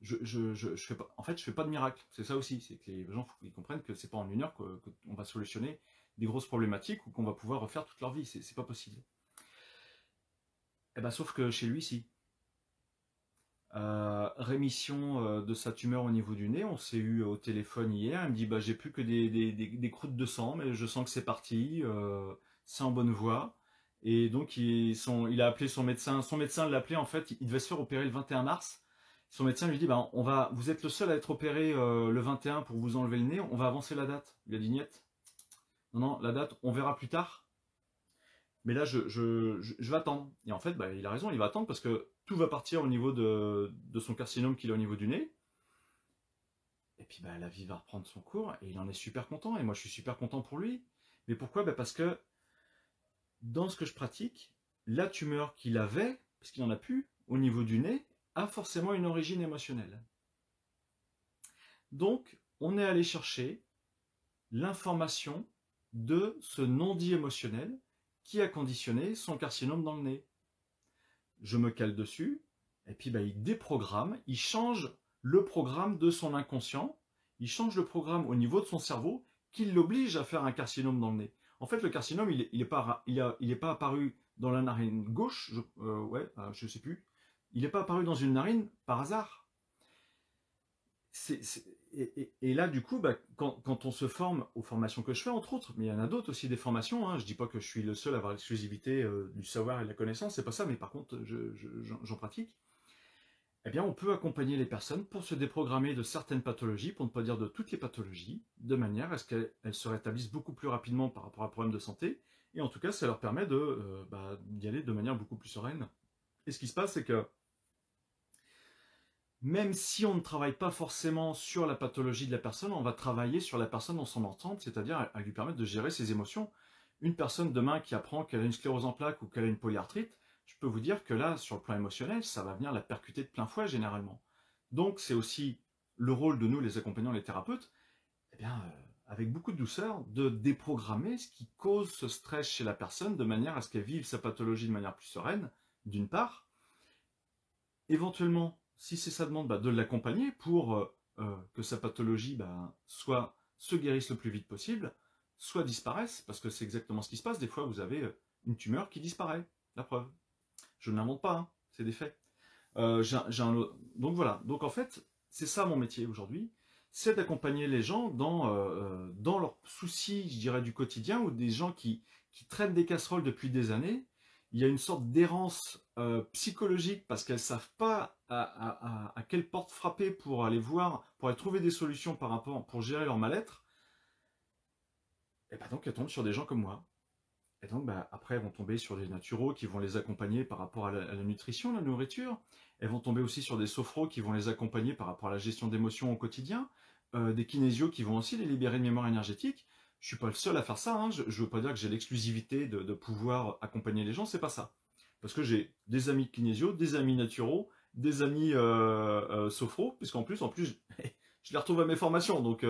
Je fais pas, en fait, je fais pas de miracle. C'est ça aussi, c'est que les gens faut qu'ils comprennent que c'est pas en 1 heure qu'on va solutionner des grosses problématiques ou qu'on va pouvoir refaire toute leur vie. C'est pas possible. Et ben, sauf que chez lui, si. Rémission de sa tumeur au niveau du nez, on s'est eu au téléphone hier. Il me dit bah j'ai plus que des croûtes de sang, mais je sens que c'est parti, c'est en bonne voie. Et donc il a appelé son médecin l'a appelé en fait, il devait se faire opérer le 21 mars. Son médecin lui dit bah vous êtes le seul à être opéré le 21 pour vous enlever le nez, on va avancer la date. Il a dit niet. Non, non, la date, on verra plus tard. Mais là, je vais attendre. Et en fait, bah, il a raison, il va attendre parce que tout va partir au niveau de son carcinome qu'il a au niveau du nez. Et puis bah, la vie va reprendre son cours et il en est super content. Et moi, je suis super content pour lui. Mais pourquoi? Bah, parce que dans ce que je pratique, la tumeur qu'il avait, parce qu'il n'en a plus, au niveau du nez, a forcément une origine émotionnelle. Donc, on est allé chercher l'information de ce non-dit émotionnel qui a conditionné son carcinome dans le nez. Je me cale dessus, et puis bah, il déprogramme, il change le programme de son inconscient, il change le programme au niveau de son cerveau qui l'oblige à faire un carcinome dans le nez. En fait, le carcinome, il n'est pas apparu dans la narine gauche, je sais plus, il n'est pas apparu dans une narine par hasard. Et là, du coup, bah, quand on se forme aux formations que je fais, entre autres, mais il y en a d'autres aussi des formations, hein, je ne dis pas que je suis le seul à avoir l'exclusivité du savoir et de la connaissance, c'est pas ça, mais par contre, j'en pratique. Eh bien, on peut accompagner les personnes pour se déprogrammer de certaines pathologies, pour ne pas dire de toutes les pathologies, de manière à ce qu'elles se rétablissent beaucoup plus rapidement par rapport à un problème de santé, et en tout cas, ça leur permet d'y aller de manière beaucoup plus sereine. Et ce qui se passe, c'est que même si on ne travaille pas forcément sur la pathologie de la personne, on va travailler sur la personne dans son ensemble, c'est-à-dire à lui permettre de gérer ses émotions. Une personne demain qui apprend qu'elle a une sclérose en plaques ou qu'elle a une polyarthrite, je peux vous dire que là, sur le plan émotionnel, ça va venir la percuter de plein fouet généralement. Donc c'est aussi le rôle de nous, les accompagnants, les thérapeutes, eh bien, avec beaucoup de douceur, de déprogrammer ce qui cause ce stress chez la personne de manière à ce qu'elle vive sa pathologie de manière plus sereine, d'une part. Éventuellement, si c'est sa demande, de l'accompagner pour que sa pathologie soit se guérisse le plus vite possible, soit disparaisse, parce que c'est exactement ce qui se passe. Des fois, vous avez une tumeur qui disparaît. La preuve. Je ne l'invente pas, hein, c'est des faits. Donc voilà. Donc en fait, c'est ça mon métier aujourd'hui, c'est d'accompagner les gens dans leurs soucis, je dirais, du quotidien, ou des gens qui traînent des casseroles depuis des années. Il y a une sorte d'errance psychologique parce qu'elles ne savent pas à quelle porte frapper pour aller voir, pour aller trouver des solutions pour gérer leur mal-être. Et donc elles tombent sur des gens comme moi. Et donc après elles vont tomber sur des naturaux qui vont les accompagner par rapport à la nutrition, la nourriture. Elles vont tomber aussi sur des sophros qui vont les accompagner par rapport à la gestion d'émotions au quotidien. Des kinésios qui vont aussi les libérer de mémoire énergétique. Je ne suis pas le seul à faire ça, hein. Je ne veux pas dire que j'ai l'exclusivité de pouvoir accompagner les gens, c'est pas ça. Parce que j'ai des amis kinésios, des amis naturaux, des amis sophro, puisqu'en plus, je les retrouve à mes formations. Donc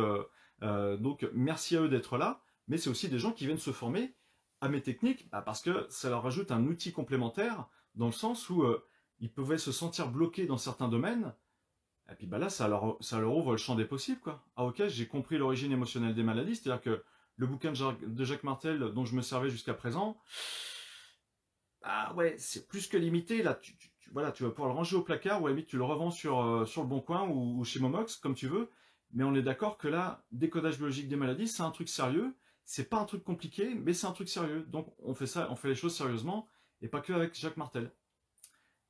merci à eux d'être là, mais c'est aussi des gens qui viennent se former à mes techniques, parce que ça leur rajoute un outil complémentaire, dans le sens où ils pouvaient se sentir bloqués dans certains domaines, et puis là, ça leur ouvre le champ des possibles, quoi. Ah ok, j'ai compris l'origine émotionnelle des maladies, c'est-à-dire que le bouquin de Jacques Martel, dont je me servais jusqu'à présent, ah ouais, c'est plus que limité, là, voilà, tu vas pouvoir le ranger au placard, ou à la limite tu le revends sur le Bon Coin, ou chez Momox, comme tu veux, mais on est d'accord que là, décodage biologique des maladies, c'est un truc sérieux, c'est pas un truc compliqué, mais c'est un truc sérieux, donc on fait les choses sérieusement, et pas que avec Jacques Martel.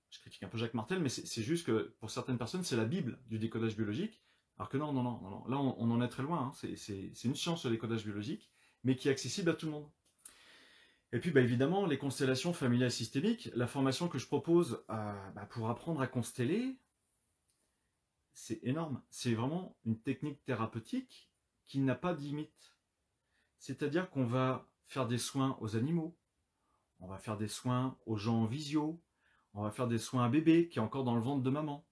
Je critique un peu Jacques Martel, mais c'est juste que pour certaines personnes, c'est la Bible du décodage biologique. Alors que non. Là, on en est très loin. Hein. C'est une science, le décodage biologique, mais qui est accessible à tout le monde. Et puis, évidemment, les constellations familiales systémiques, la formation que je propose pour apprendre à consteller, c'est énorme. C'est vraiment une technique thérapeutique qui n'a pas de limite. C'est-à-dire qu'on va faire des soins aux animaux, On va faire des soins aux gens en visio. On va faire des soins à bébé qui est encore dans le ventre de maman.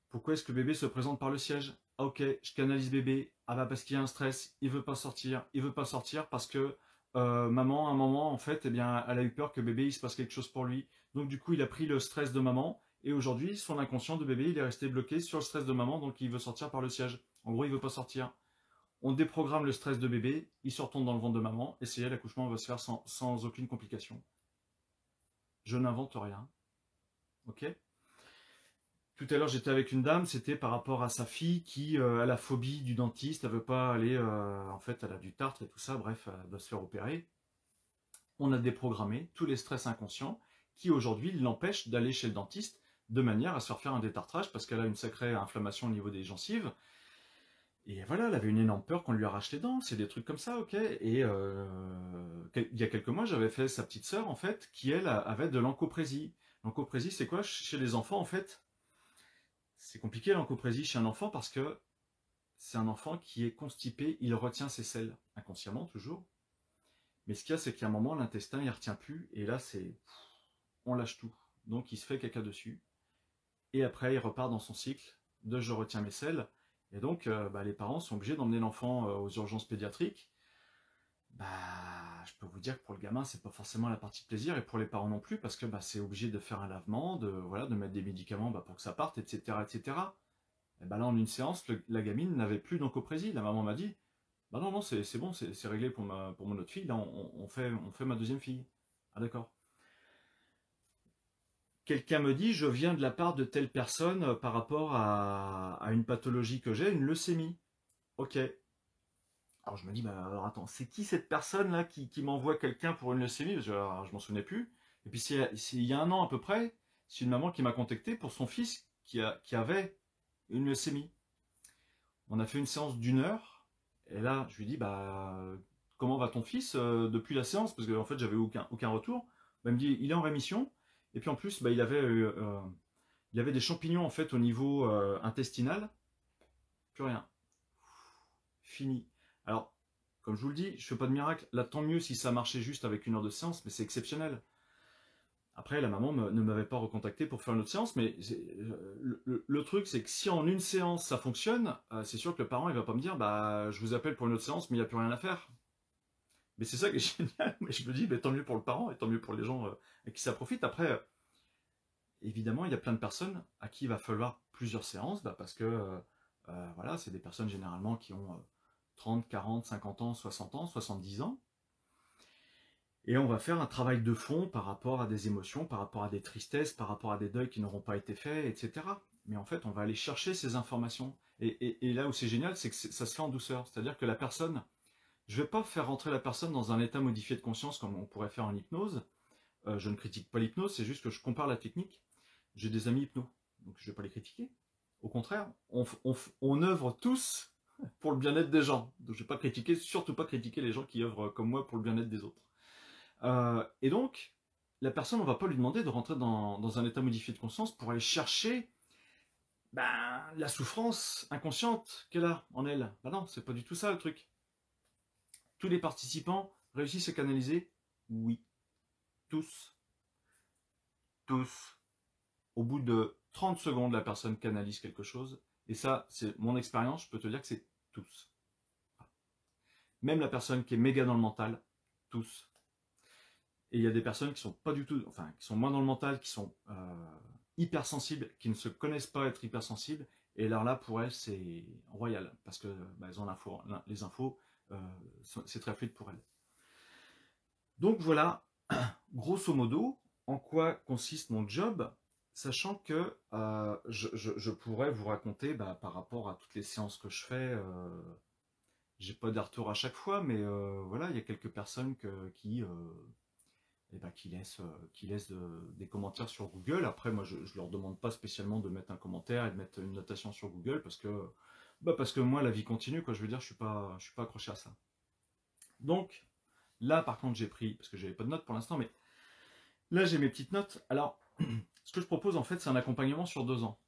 Pourquoi est-ce que bébé se présente par le siège? Ah ok, je canalise bébé. Ah bah parce qu'il y a un stress, il veut pas sortir. Il veut pas sortir parce que maman, à un moment, en fait, eh bien, elle a eu peur que bébé, il se passe quelque chose pour lui. Donc du coup, il a pris le stress de maman. Et aujourd'hui, son inconscient de bébé, il est resté bloqué sur le stress de maman, donc il veut sortir par le siège. En gros, il veut pas sortir. On déprogramme le stress de bébé, il se retourne dans le ventre de maman, et c'est là, l'accouchement va se faire sans aucune complication. Je n'invente rien. Ok? Tout à l'heure, j'étais avec une dame, c'était par rapport à sa fille qui a la phobie du dentiste, elle veut pas aller, en fait, elle a du tartre et tout ça, bref, elle doit se faire opérer. On a déprogrammé tous les stress inconscients qui aujourd'hui l'empêchent d'aller chez le dentiste de manière à se faire un détartrage parce qu'elle a une sacrée inflammation au niveau des gencives. Et voilà, elle avait une énorme peur qu'on lui arrache les dents, c'est des trucs comme ça, ok. Et il y a quelques mois, j'avais fait sa petite sœur, en fait, qui, elle, avait de l'encoprésie. L'encoprésie, c'est quoi? Chez les enfants, en fait, c'est compliqué l'encoprésie chez un enfant parce que c'est un enfant qui est constipé, il retient ses selles, inconsciemment toujours. Mais ce qu'il y a, c'est qu'à un moment, l'intestin, il ne retient plus, et là, c'est... on lâche tout. Donc, il se fait caca dessus, et après, il repart dans son cycle de je retiens mes selles, et donc, les parents sont obligés d'emmener l'enfant aux urgences pédiatriques. Bah, je peux vous dire que pour le gamin, c'est pas forcément la partie plaisir, et pour les parents non plus, parce que c'est obligé de faire un lavement, de mettre des médicaments pour que ça parte, etc., etc. Et là, en une séance, la gamine n'avait plus d'oncoprésie. La maman m'a dit, bah non, non, c'est bon, c'est réglé pour mon autre fille, là, on fait ma deuxième fille. Ah d'accord. Quelqu'un me dit, je viens de la part de telle personne par rapport à une pathologie que j'ai, une leucémie. Ok. Alors je me dis, bah alors attends, c'est qui cette personne-là qui m'envoie quelqu'un pour une leucémie? Alors, je m'en souvenais plus. Et puis il y a un an à peu près, c'est une maman qui m'a contacté pour son fils qui avait une leucémie. On a fait une séance d'1 heure, et là je lui dis, bah comment va ton fils depuis la séance? Parce qu'en fait j'avais aucun retour. Bah, il me dit, il est en rémission, et puis en plus il avait des champignons en fait au niveau intestinal, plus rien. Fini. Alors, comme je vous le dis, je fais pas de miracle. Là, tant mieux si ça marchait juste avec 1 heure de séance, mais c'est exceptionnel. Après, la maman ne m'avait pas recontacté pour faire une autre séance, mais le truc, c'est que si en une séance ça fonctionne, c'est sûr que le parent il va pas me dire, bah je vous appelle pour une autre séance, mais il n'y a plus rien à faire. Mais c'est ça qui est génial. Mais je me dis, tant mieux pour le parent et tant mieux pour les gens à qui ça profite. Après, évidemment, il y a plein de personnes à qui il va falloir plusieurs séances, parce que voilà, c'est des personnes généralement qui ont 30, 40, 50 ans, 60 ans, 70 ans. Et on va faire un travail de fond par rapport à des émotions, par rapport à des tristesses, par rapport à des deuils qui n'auront pas été faits, etc. Mais en fait, on va aller chercher ces informations. Et là où c'est génial, c'est que ça se fait en douceur. C'est-à-dire que la personne, je ne vais pas faire rentrer la personne dans un état modifié de conscience comme on pourrait faire en hypnose. Je ne critique pas l'hypnose, c'est juste que je compare la technique. J'ai des amis hypnos, donc je ne vais pas les critiquer. Au contraire, on œuvre tous pour le bien-être des gens. Donc je ne vais pas critiquer, surtout pas critiquer les gens qui œuvrent comme moi pour le bien-être des autres. Et donc, la personne, on ne va pas lui demander de rentrer dans un état modifié de conscience pour aller chercher la souffrance inconsciente qu'elle a en elle. Bah non, c'est pas du tout ça le truc. Tous les participants réussissent à canaliser? Oui. Tous. Tous. Au bout de 30 secondes, la personne canalise quelque chose. Et ça, c'est mon expérience, je peux te dire que c'est tous. Même la personne qui est méga dans le mental, tous. Et il y a des personnes qui sont pas du tout, enfin, qui sont moins dans le mental, qui sont hypersensibles, qui ne se connaissent pas être hypersensibles. Et alors là, pour elles, c'est royal, parce que elles ont les infos, c'est très fluide pour elles. Donc voilà, grosso modo, en quoi consiste mon job, sachant que je pourrais vous raconter, par rapport à toutes les séances que je fais, j'ai pas de retour à chaque fois, mais voilà, il y a quelques personnes qui laissent des commentaires sur Google. Après, moi, je leur demande pas spécialement de mettre un commentaire et de mettre une notation sur Google parce que moi, la vie continue, quoi. Je veux dire, je suis pas accroché à ça. Donc, là, par contre, j'ai pris, parce que j'avais pas de notes pour l'instant, mais là, j'ai mes petites notes. Alors, ce que je propose, en fait, c'est un accompagnement sur 2 ans.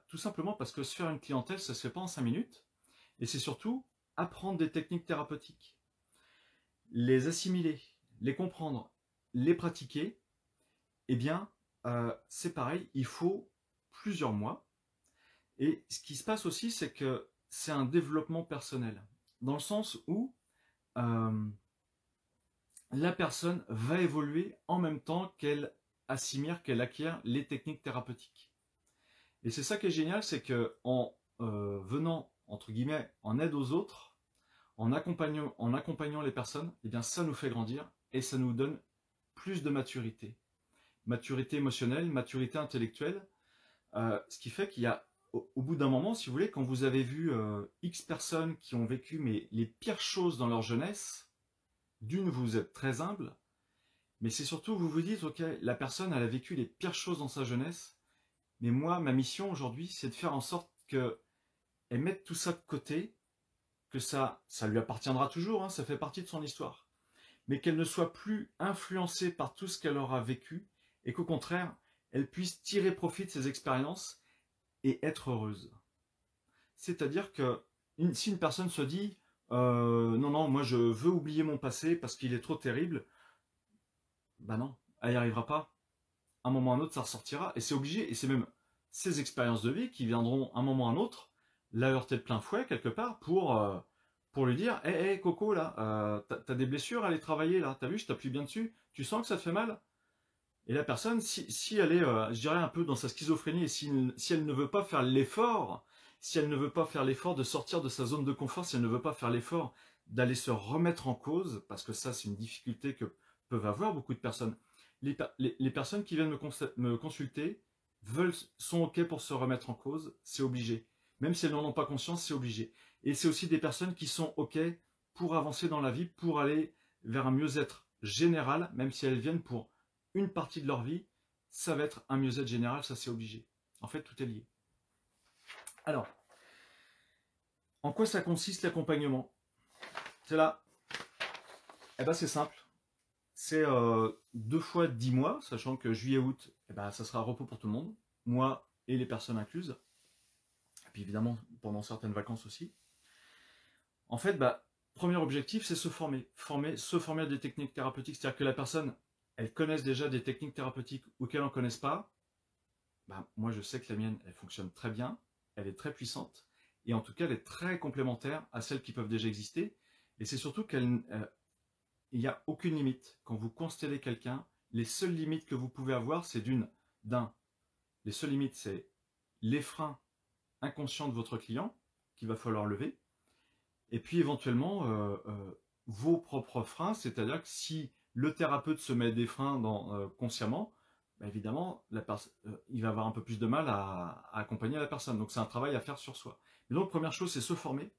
Tout simplement parce que se faire une clientèle, ça se fait pas en 5 minutes. Et c'est surtout apprendre des techniques thérapeutiques, les assimiler, les comprendre, les pratiquer, eh bien, c'est pareil, il faut plusieurs mois. Et ce qui se passe aussi, c'est que c'est un développement personnel, dans le sens où la personne va évoluer en même temps qu'elle assimile, qu'elle acquiert les techniques thérapeutiques. Et c'est ça qui est génial, c'est que en venant, entre guillemets, en aide aux autres, en accompagnant les personnes, eh bien ça nous fait grandir et ça nous donne plus de maturité. Maturité émotionnelle, maturité intellectuelle, ce qui fait qu'il y a, au bout d'un moment, si vous voulez, quand vous avez vu X personnes qui ont vécu les pires choses dans leur jeunesse, d'une, vous êtes très humble, mais c'est surtout, vous vous dites, ok, la personne, elle a vécu les pires choses dans sa jeunesse, mais moi, ma mission aujourd'hui, c'est de faire en sorte qu'elle mette tout ça de côté, que ça lui appartiendra toujours, hein, ça fait partie de son histoire, mais qu'elle ne soit plus influencée par tout ce qu'elle aura vécu, et qu'au contraire, elle puisse tirer profit de ses expériences et être heureuse. C'est-à-dire que si une personne se dit non, non, moi je veux oublier mon passé parce qu'il est trop terrible, ben non, elle n'y arrivera pas. À un moment ou à un autre, ça ressortira, et c'est obligé, et c'est même ces expériences de vie qui viendront à un moment ou à un autre la heurter de plein fouet quelque part pour lui dire hé, Coco, là, t'as des blessures, allez travailler, là, t'as vu, je t'appuie bien dessus, tu sens que ça te fait mal? Et la personne, si elle est, je dirais, un peu dans sa schizophrénie, et si elle ne veut pas faire l'effort, si elle ne veut pas faire l'effort de sortir de sa zone de confort, si elle ne veut pas faire l'effort d'aller se remettre en cause, parce que ça, c'est une difficulté que peuvent avoir beaucoup de personnes. Les personnes qui viennent me consulter sont OK pour se remettre en cause, c'est obligé. Même si elles n'en ont pas conscience, c'est obligé. Et c'est aussi des personnes qui sont OK pour avancer dans la vie, pour aller vers un mieux-être général, même si elles viennent pour une partie de leur vie, ça va être un mieux-être général, ça c'est obligé. En fait, tout est lié. Alors, en quoi ça consiste l'accompagnement? C'est là. Eh ben c'est simple. C'est 2 fois 10 mois, sachant que juillet-août, eh ben, ça sera repos pour tout le monde, moi et les personnes incluses. Et puis évidemment, pendant certaines vacances aussi. En fait, premier objectif, c'est se former. Se former à des techniques thérapeutiques, c'est-à-dire que la personne, elle connaisse déjà des techniques thérapeutiques ou qu'elle n'en connaisse pas. Moi, je sais que la mienne, elle fonctionne très bien, elle est très puissante, et en tout cas, elle est très complémentaire à celles qui peuvent déjà exister. Et c'est surtout qu'il n'y a aucune limite. Quand vous constellez quelqu'un, les seules limites que vous pouvez avoir, c'est les seules limites, c'est les freins inconscients de votre client, qu'il va falloir lever, et puis éventuellement, vos propres freins, c'est-à-dire que si le thérapeute se met des freins consciemment, évidemment, il va avoir un peu plus de mal à accompagner la personne. Donc c'est un travail à faire sur soi. Et donc, première chose, c'est se former.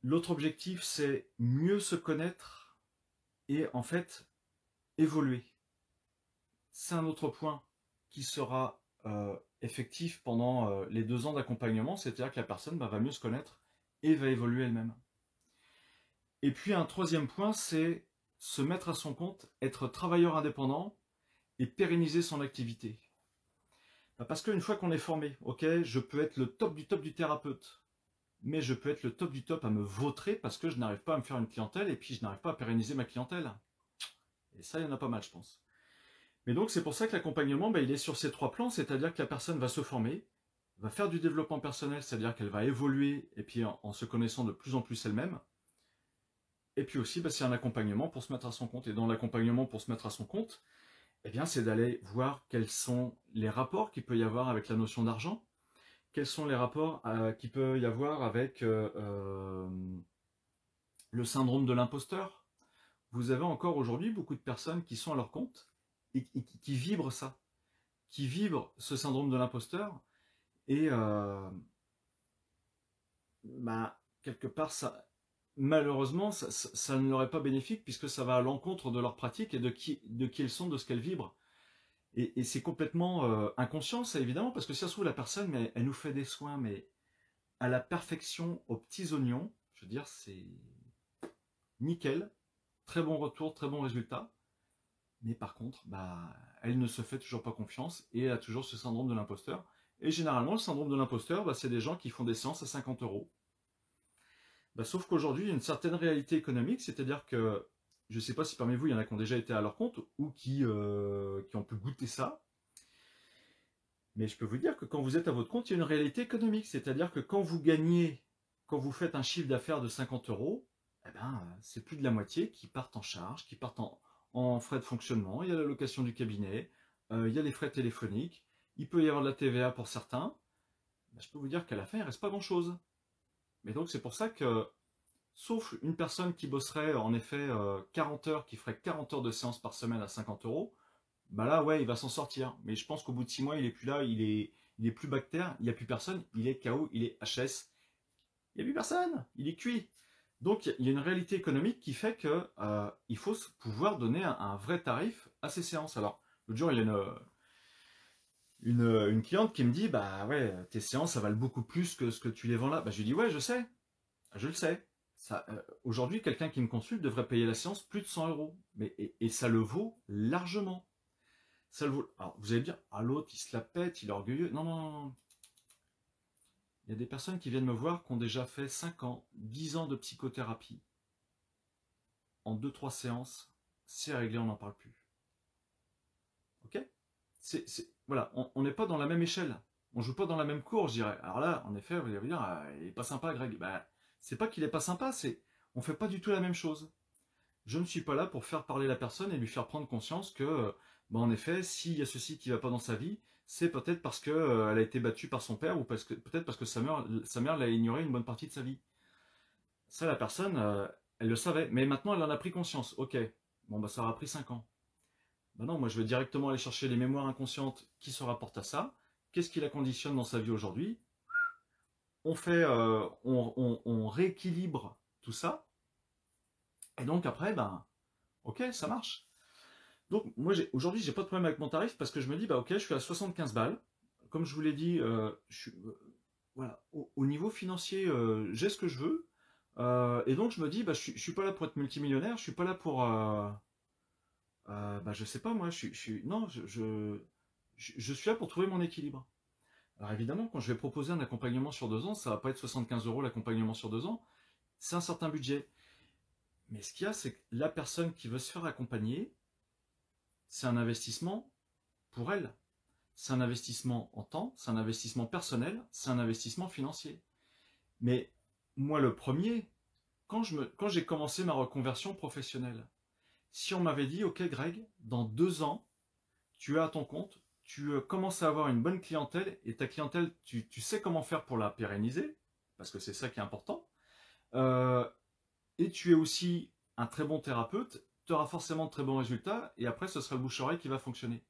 L'autre objectif, c'est mieux se connaître et en fait, évoluer. C'est un autre point qui sera effectif pendant les 2 ans d'accompagnement, c'est-à-dire que la personne va mieux se connaître et va évoluer elle-même. Et puis un troisième point, c'est se mettre à son compte, être travailleur indépendant et pérenniser son activité. Parce qu'une fois qu'on est formé, ok, je peux être le top du thérapeute, mais je peux être le top du top à me vautrer parce que je n'arrive pas à me faire une clientèle et puis je n'arrive pas à pérenniser ma clientèle. Et ça, il y en a pas mal, je pense. Mais donc, c'est pour ça que l'accompagnement, il est sur ces 3 plans, c'est-à-dire que la personne va se former, va faire du développement personnel, c'est-à-dire qu'elle va évoluer et puis en se connaissant de plus en plus elle-même. Et puis aussi, c'est un accompagnement pour se mettre à son compte. Et dans l'accompagnement pour se mettre à son compte, eh bien, c'est d'aller voir quels sont les rapports qu'il peut y avoir avec la notion d'argent, quels sont les rapports qu'il peut y avoir avec le syndrome de l'imposteur. Vous avez encore aujourd'hui beaucoup de personnes qui sont à leur compte et qui vibrent ça, qui vibrent ce syndrome de l'imposteur. Et quelque part, malheureusement, ça ne leur est pas bénéfique puisque ça va à l'encontre de leur pratique et de qui elles sont, de ce qu'elles vibrent. Et c'est complètement inconscient, ça, évidemment, parce que si ça se trouve, la personne, mais elle nous fait des soins, mais à la perfection, aux petits oignons. Je veux dire, c'est nickel, très bon retour, très bon résultat. Mais par contre, elle ne se fait toujours pas confiance et elle a toujours ce syndrome de l'imposteur. Et généralement, le syndrome de l'imposteur, c'est des gens qui font des séances à 50 €. Sauf qu'aujourd'hui, il y a une certaine réalité économique, c'est-à-dire que je ne sais pas si parmi vous, il y en a qui ont déjà été à leur compte ou qui ont pu goûter ça. Mais je peux vous dire que quand vous êtes à votre compte, il y a une réalité économique. C'est-à-dire que quand vous gagnez, quand vous faites un chiffre d'affaires de 50 euros, eh ben, c'est plus de la moitié qui partent en charge, qui partent en frais de fonctionnement. Il y a la location du cabinet, il y a les frais téléphoniques, il peut y avoir de la TVA pour certains. Ben, je peux vous dire qu'à la fin, il ne reste pas grand-chose. Mais donc c'est pour ça que, sauf une personne qui bosserait en effet 40 heures, qui ferait 40 heures de séance par semaine à 50 euros, bah là, ouais, il va s'en sortir. Mais je pense qu'au bout de 6 mois, il est plus là, il est plus bactère, il n'y a plus personne, il est KO, il est HS. Il n'y a plus personne, il est cuit. Donc il y a une réalité économique qui fait que il faut pouvoir donner un vrai tarif à ces séances. Alors, l'autre jour, il y a une cliente qui me dit, bah ouais, tes séances, ça valent beaucoup plus que ce que tu les vends là. Bah, je lui dis, ouais, je sais, je le sais. Aujourd'hui, quelqu'un qui me consulte devrait payer la séance plus de 100 euros. Et ça le vaut largement. Ça le vaut. Alors, vous allez me dire, ah, l'autre, il se la pète, il est orgueilleux. Non, non, non. Il y a des personnes qui viennent me voir qui ont déjà fait 5 ans, 10 ans de psychothérapie. En 2-3 séances, c'est réglé, on n'en parle plus. Ok? Voilà, on n'est pas dans la même échelle. On ne joue pas dans la même cour, je dirais. Alors là, en effet, vous allez me dire, ah, il n'est pas sympa, Greg. Bah, c'est pas qu'il n'est pas sympa, c'est on ne fait pas du tout la même chose. Je ne suis pas là pour faire parler la personne et lui faire prendre conscience que, bah, en effet, s'il y a ceci qui ne va pas dans sa vie, c'est peut-être parce qu'elle a été battue par son père ou peut-être parce que sa mère l'a ignoré une bonne partie de sa vie. Ça, la personne, elle le savait, mais maintenant elle en a pris conscience. Ok, bon, bah, ça aura pris 5 ans. Bah non, moi je vais directement aller chercher les mémoires inconscientes qui se rapportent à ça. Qu'est-ce qui la conditionne dans sa vie aujourd'hui? On fait, on rééquilibre tout ça. Et donc après, ben, ok, ça marche. Donc moi aujourd'hui j'ai pas de problème avec mon tarif parce que je me dis bah ok, je suis à 75 balles. Comme je vous l'ai dit, voilà, au niveau financier, j'ai ce que je veux. Et donc je me dis bah je suis pas là pour être multimillionnaire, je suis pas là pour bah je sais pas moi, non, je suis là pour trouver mon équilibre. Alors évidemment, quand je vais proposer un accompagnement sur 2 ans, ça va pas être 75 euros l'accompagnement sur 2 ans, c'est un certain budget. Mais ce qu'il y a, c'est que la personne qui veut se faire accompagner, c'est un investissement pour elle. C'est un investissement en temps, c'est un investissement personnel, c'est un investissement financier. Mais moi, le premier, quand j'ai commencé ma reconversion professionnelle, si on m'avait dit, ok Greg, dans 2 ans, tu es à ton compte, tu commences à avoir une bonne clientèle, et ta clientèle, tu sais comment faire pour la pérenniser, parce que c'est ça qui est important, et tu es aussi un très bon thérapeute, tu auras forcément de très bons résultats, et après ce sera le bouche-oreille qui va fonctionner.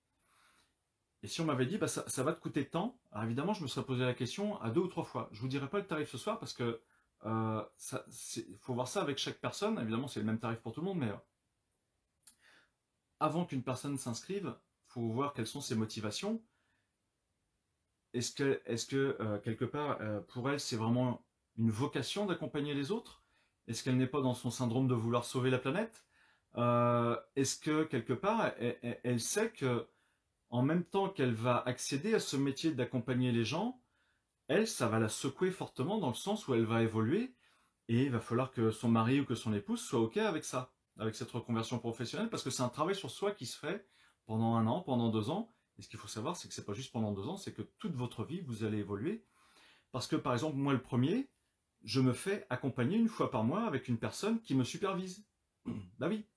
Et si on m'avait dit, bah, ça va te coûter tant, alors évidemment, je me serais posé la question à 2 ou 3 fois. Je ne vous dirai pas le tarif ce soir parce que faut voir ça avec chaque personne. Évidemment, c'est le même tarif pour tout le monde, mais avant qu'une personne s'inscrive, il faut voir quelles sont ses motivations. Est-ce que quelque part, pour elle, c'est vraiment une vocation d'accompagner les autres? Est-ce qu'elle n'est pas dans son syndrome de vouloir sauver la planète? Est-ce que quelque part, elle sait que en même temps qu'elle va accéder à ce métier d'accompagner les gens, elle, ça va la secouer fortement dans le sens où elle va évoluer et il va falloir que son mari ou que son épouse soit OK avec ça, avec cette reconversion professionnelle, parce que c'est un travail sur soi qui se fait pendant 1 an, pendant 2 ans. Et ce qu'il faut savoir, c'est que c'est pas juste pendant 2 ans, c'est que toute votre vie, vous allez évoluer. Parce que, par exemple, moi, le premier, je me fais accompagner 1 fois par mois avec une personne qui me supervise. Bah oui.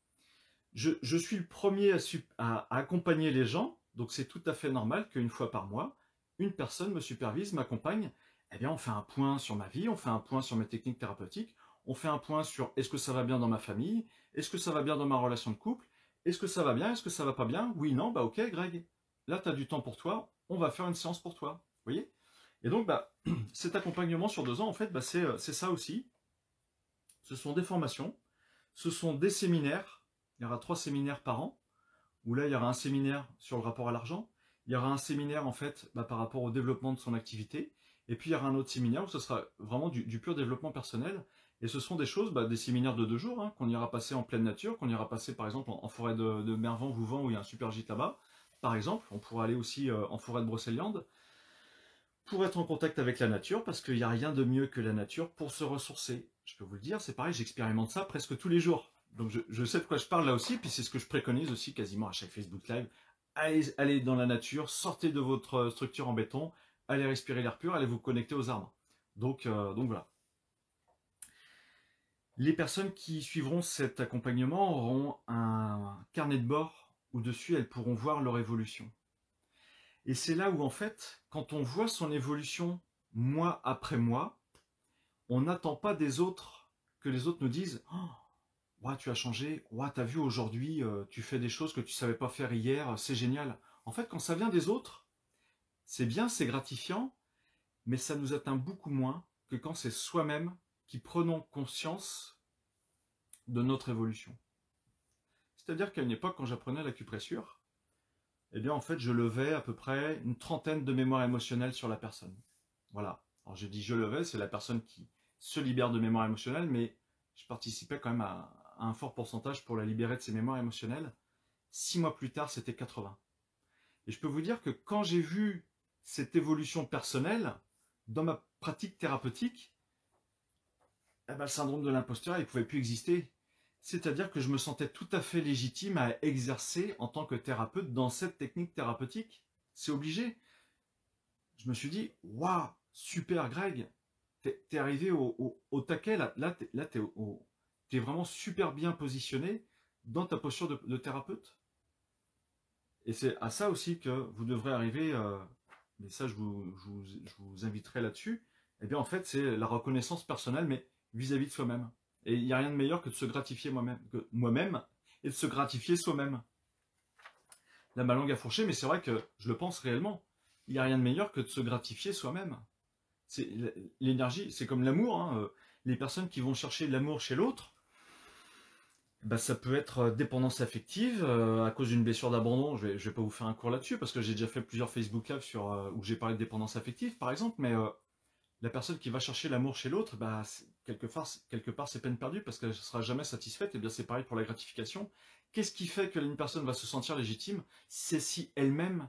Je suis le premier à accompagner les gens, donc c'est tout à fait normal qu'1 fois par mois, une personne me supervise, m'accompagne. Eh bien, on fait un point sur ma vie, on fait un point sur mes techniques thérapeutiques, on fait un point sur est-ce que ça va bien dans ma famille, est-ce que ça va bien dans ma relation de couple, est-ce que ça va bien, est-ce que ça va pas bien, oui, non, bah ok, Greg, là tu as du temps pour toi, on va faire une séance pour toi, vous voyez? Et donc, bah, cet accompagnement sur 2 ans, en fait, bah, c'est ça aussi. Ce sont des formations, ce sont des séminaires. Il y aura 3 séminaires par an, où là, il y aura un séminaire sur le rapport à l'argent, il y aura un séminaire, en fait, bah, par rapport au développement de son activité, et puis il y aura un autre séminaire où ce sera vraiment du pur développement personnel, et ce seront des choses, bah, des séminaires de 2 jours, hein, qu'on ira passer en pleine nature, qu'on ira passer, par exemple, en forêt de Mervan-Vouvant, où il y a un super gîte là-bas, par exemple. On pourra aller aussi en forêt de Brocéliande, pour être en contact avec la nature, parce qu'il n'y a rien de mieux que la nature pour se ressourcer. Je peux vous le dire, c'est pareil, j'expérimente ça presque tous les jours. donc je sais de quoi je parle là aussi, puis c'est ce que je préconise aussi quasiment à chaque Facebook Live. Allez dans la nature, sortez de votre structure en béton, allez respirer l'air pur, allez vous connecter aux arbres. Donc voilà. Les personnes qui suivront cet accompagnement auront un carnet de bord où dessus elles pourront voir leur évolution. Et c'est là où en fait, quand on voit son évolution mois après mois, on n'attend pas des autres que les autres nous disent oh, ouais, tu as changé, ouais, tu as vu aujourd'hui, tu fais des choses que tu ne savais pas faire hier, c'est génial. En fait, quand ça vient des autres, c'est bien, c'est gratifiant, mais ça nous atteint beaucoup moins que quand c'est soi-même qui prenons conscience de notre évolution. C'est-à-dire qu'à une époque, quand j'apprenais l'acupressure, eh bien en fait, je levais à peu près une trentaine de mémoires émotionnelles sur la personne. Voilà. Alors je dis je levais, c'est la personne qui se libère de mémoire émotionnelle, mais je participais quand même à un fort pourcentage pour la libérer de ses mémoires émotionnelles. 6 mois plus tard, c'était 80. Et je peux vous dire que quand j'ai vu cette évolution personnelle, dans ma pratique thérapeutique, eh ben, le syndrome de l'imposteur, il ne pouvait plus exister. C'est-à-dire que je me sentais tout à fait légitime à exercer en tant que thérapeute dans cette technique thérapeutique. C'est obligé. Je me suis dit, waouh, super Greg, t'es arrivé au taquet, là t'es vraiment super bien positionné dans ta posture de thérapeute. Et c'est à ça aussi que vous devrez arriver, mais ça je vous inviterai là-dessus, eh bien en fait c'est la reconnaissance personnelle, mais vis-à-vis de soi-même. Et il n'y a rien de meilleur que de se gratifier moi-même et de se gratifier soi-même. Là ma langue a fourché, mais c'est vrai que je le pense réellement. Il n'y a rien de meilleur que de se gratifier soi-même. L'énergie, c'est comme l'amour. Hein. Les personnes qui vont chercher l'amour chez l'autre, bah, ça peut être dépendance affective à cause d'une blessure d'abandon. Je vais pas vous faire un cours là-dessus parce que j'ai déjà fait plusieurs Facebook Live où j'ai parlé de dépendance affective, par exemple. Mais la personne qui va chercher l'amour chez l'autre, bah, quelque part, c'est peine perdue parce qu'elle ne sera jamais satisfaite. Et bien, c'est pareil pour la gratification. Qu'est-ce qui fait qu'une personne va se sentir légitime? C'est si elle-même,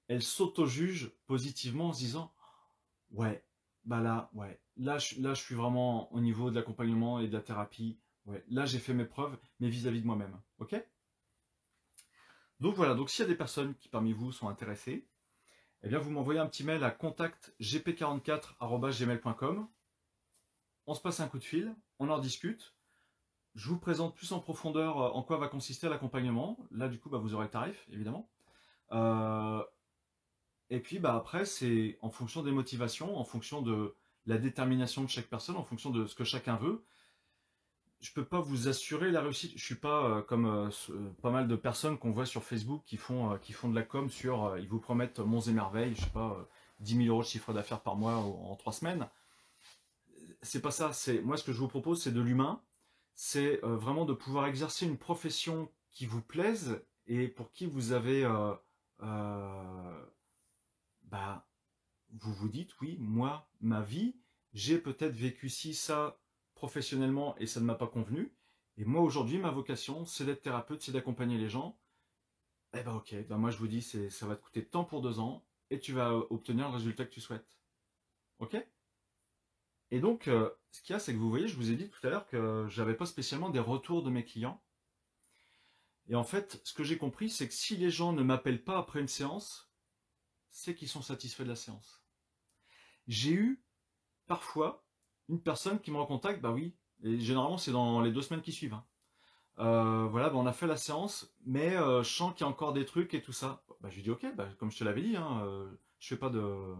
elle s'auto-juge positivement en se disant ouais, bah là, je suis vraiment au niveau de l'accompagnement et de la thérapie. Ouais, là, j'ai fait mes preuves, mais vis-à-vis de moi-même. Ok? Donc voilà, donc s'il y a des personnes qui parmi vous sont intéressées, eh bien vous m'envoyez un petit mail à contactgp44@gmail.com. On se passe un coup de fil, on en discute. Je vous présente plus en profondeur en quoi va consister l'accompagnement. Là, du coup, bah, vous aurez le tarif, évidemment. Et puis bah, après, c'est en fonction des motivations, en fonction de la détermination de chaque personne, en fonction de ce que chacun veut. Je ne peux pas vous assurer la réussite. Je ne suis pas comme pas mal de personnes qu'on voit sur Facebook qui font de la com sur, ils vous promettent monts et merveilles, je sais pas, 10 000 euros de chiffre d'affaires par mois en 3 semaines. C'est pas ça. Moi, ce que je vous propose, c'est de l'humain. C'est vraiment de pouvoir exercer une profession qui vous plaise et pour qui vous avez bah, vous vous dites, oui, moi, ma vie, j'ai peut-être vécu ci, ça professionnellement et ça ne m'a pas convenu. Et moi, aujourd'hui, ma vocation, c'est d'être thérapeute, c'est d'accompagner les gens. Eh ben ok, ben moi je vous dis, ça va te coûter tant pour 2 ans et tu vas obtenir le résultat que tu souhaites. Ok? Et donc, ce qu'il y a, c'est que vous voyez, je vous ai dit tout à l'heure que j'avais pas spécialement des retours de mes clients. Et en fait, ce que j'ai compris, c'est que si les gens ne m'appellent pas après une séance, c'est qu'ils sont satisfaits de la séance. J'ai eu parfois une personne qui me recontacte, bah oui, et généralement c'est dans les 2 semaines qui suivent. Hein. Voilà, bah on a fait la séance, mais je sens qu'il y a encore des trucs et tout ça. Bah, je lui dis ok, bah, comme je te l'avais dit, hein, je fais pas de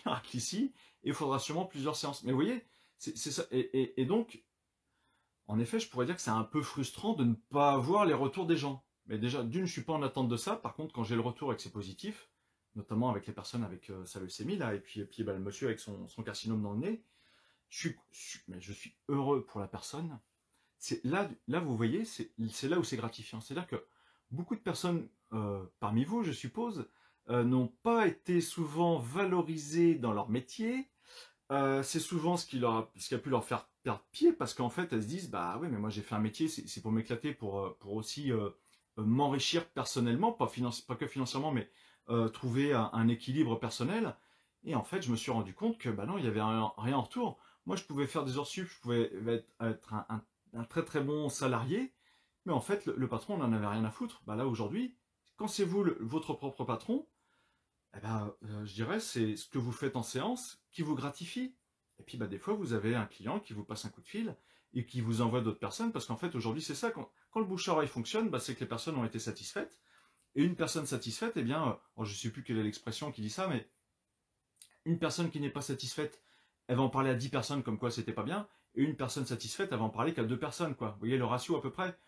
miracle ici, et il faudra sûrement plusieurs séances. Mais vous voyez, c'est ça. Et donc, en effet, je pourrais dire que c'est un peu frustrant de ne pas avoir les retours des gens. Mais déjà, d'une, je suis pas en attente de ça. Par contre, quand j'ai le retour et que c'est positif, notamment avec les personnes avec sa leucémie, là, et puis bah, le monsieur avec son carcinome dans le nez, mais je suis heureux pour la personne. C'est là vous voyez, c'est là où c'est gratifiant. C'est-à-dire que beaucoup de personnes parmi vous, je suppose, n'ont pas été souvent valorisées dans leur métier. C'est souvent ce qui a pu leur faire perdre pied parce qu'en fait elles se disent bah ouais mais moi j'ai fait un métier, c'est pour m'éclater, pour aussi m'enrichir personnellement, pas que financièrement, mais trouver un équilibre personnel. Et en fait je me suis rendu compte que bah non, il y avait rien en retour. Moi je pouvais faire des heures sup, je pouvais être d'un très très bon salarié, mais en fait, le patron n'en avait rien à foutre. Bah là, aujourd'hui, quand c'est vous, votre propre patron, eh ben, je dirais, c'est ce que vous faites en séance qui vous gratifie. Et puis, bah, des fois, vous avez un client qui vous passe un coup de fil et qui vous envoie d'autres personnes, parce qu'en fait, aujourd'hui, c'est ça, quand le bouche-à-oreille fonctionne, bah, c'est que les personnes ont été satisfaites. Et une personne satisfaite, eh bien, je ne sais plus quelle est l'expression qui dit ça, mais une personne qui n'est pas satisfaite, elle va en parler à 10 personnes comme quoi c'était pas bien, et une personne satisfaite, elle va en parler qu'à 2 personnes, quoi. Vous voyez le ratio à peu près?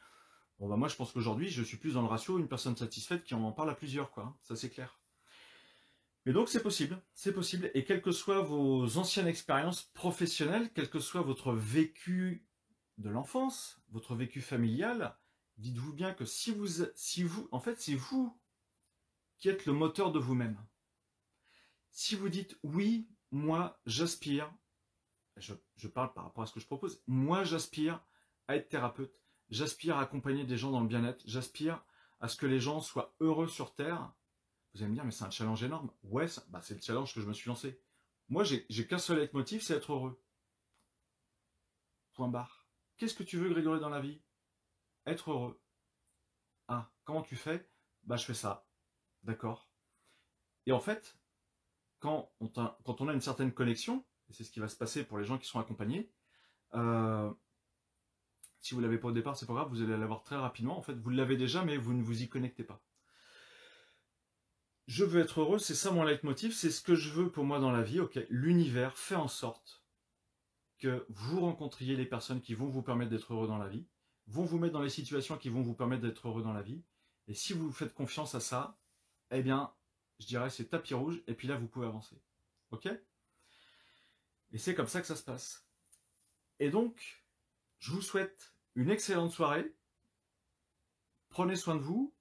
Bon, bah, moi, je pense qu'aujourd'hui, je suis plus dans le ratio une personne satisfaite qui en parle à plusieurs, quoi. Ça, c'est clair. Mais donc, c'est possible, et quelles que soient vos anciennes expériences professionnelles, quel que soit votre vécu de l'enfance, votre vécu familial, dites-vous bien que en fait, c'est vous qui êtes le moteur de vous-même. Si vous dites oui, moi j'aspire, je parle par rapport à ce que je propose, moi j'aspire à être thérapeute, j'aspire à accompagner des gens dans le bien-être, j'aspire à ce que les gens soient heureux sur Terre. Vous allez me dire, mais c'est un challenge énorme. Ouais, c'est le challenge que je me suis lancé. Moi, j'ai qu'un seul leitmotiv, c'est être heureux. Point barre. Qu'est-ce que tu veux, Grégory, dans la vie? Être heureux. Ah, comment tu fais? Bah, je fais ça. D'accord. Et en fait, quand on a une certaine connexion, et c'est ce qui va se passer pour les gens qui sont accompagnés, si vous ne l'avez pas au départ, c'est pas grave, vous allez l'avoir très rapidement. En fait, vous l'avez déjà, mais vous ne vous y connectez pas. Je veux être heureux, c'est ça mon leitmotiv, c'est ce que je veux pour moi dans la vie. Ok, l'univers fait en sorte que vous rencontriez les personnes qui vont vous permettre d'être heureux dans la vie, vont vous mettre dans les situations qui vont vous permettre d'être heureux dans la vie. Et si vous faites confiance à ça, eh bien, je dirais c'est tapis rouge, et puis là, vous pouvez avancer. Ok? Et c'est comme ça que ça se passe. Et donc, je vous souhaite une excellente soirée. Prenez soin de vous.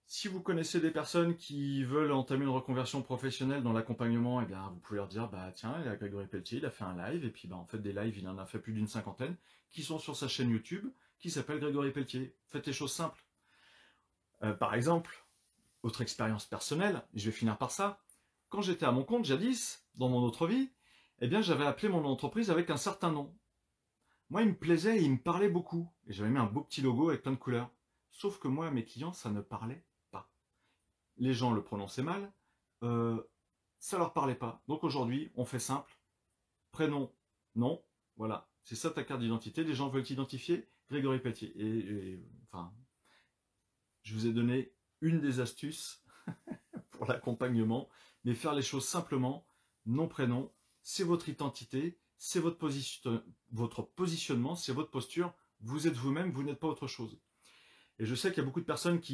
Si vous connaissez des personnes qui veulent entamer une reconversion professionnelle dans l'accompagnement, eh bien, vous pouvez leur dire, bah tiens, il y a Grégory Pelletier, il a fait un live, et puis bah, en fait des lives, il en a fait plus d'une cinquantaine, qui sont sur sa chaîne YouTube, qui s'appelle Grégory Pelletier. Faites les choses simples. Par exemple, autre expérience personnelle, je vais finir par ça. Quand j'étais à mon compte jadis, dans mon autre vie, eh bien j'avais appelé mon entreprise avec un certain nom. Moi, il me plaisait et il me parlait beaucoup. Et j'avais mis un beau petit logo avec plein de couleurs. Sauf que moi, à mes clients, ça ne parlait pas. Les gens le prononçaient mal, ça leur parlait pas. Donc aujourd'hui, on fait simple. Prénom, nom, voilà. C'est ça ta carte d'identité. Les gens veulent t'identifier, Grégory Pelletier. Enfin, je vous ai donné une des astuces pour l'accompagnement, mais faire les choses simplement. Nom, prénom, c'est votre identité, c'est votre positionnement, c'est votre posture. Vous êtes vous-même, vous n'êtes pas autre chose. Et je sais qu'il y a beaucoup de personnes que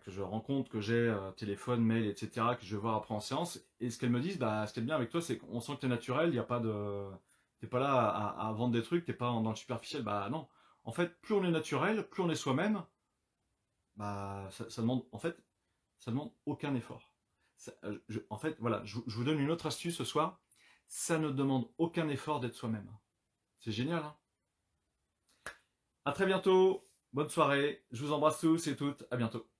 je rencontre, que j'ai téléphone, mail, etc., que je vais voir après en séance, et ce qu'elles me disent, ce qui est bien avec toi, c'est qu'on sent que tu es naturel, il n'y a pas de... T'es pas là à vendre des trucs, t'es pas dans le superficiel, bah non. En fait, plus on est naturel, plus on est soi-même, ça demande, en fait, ça demande aucun effort. En fait, voilà, je vous donne une autre astuce ce soir, ça ne demande aucun effort d'être soi-même. C'est génial, hein? À très bientôt, bonne soirée, je vous embrasse tous et toutes, à bientôt.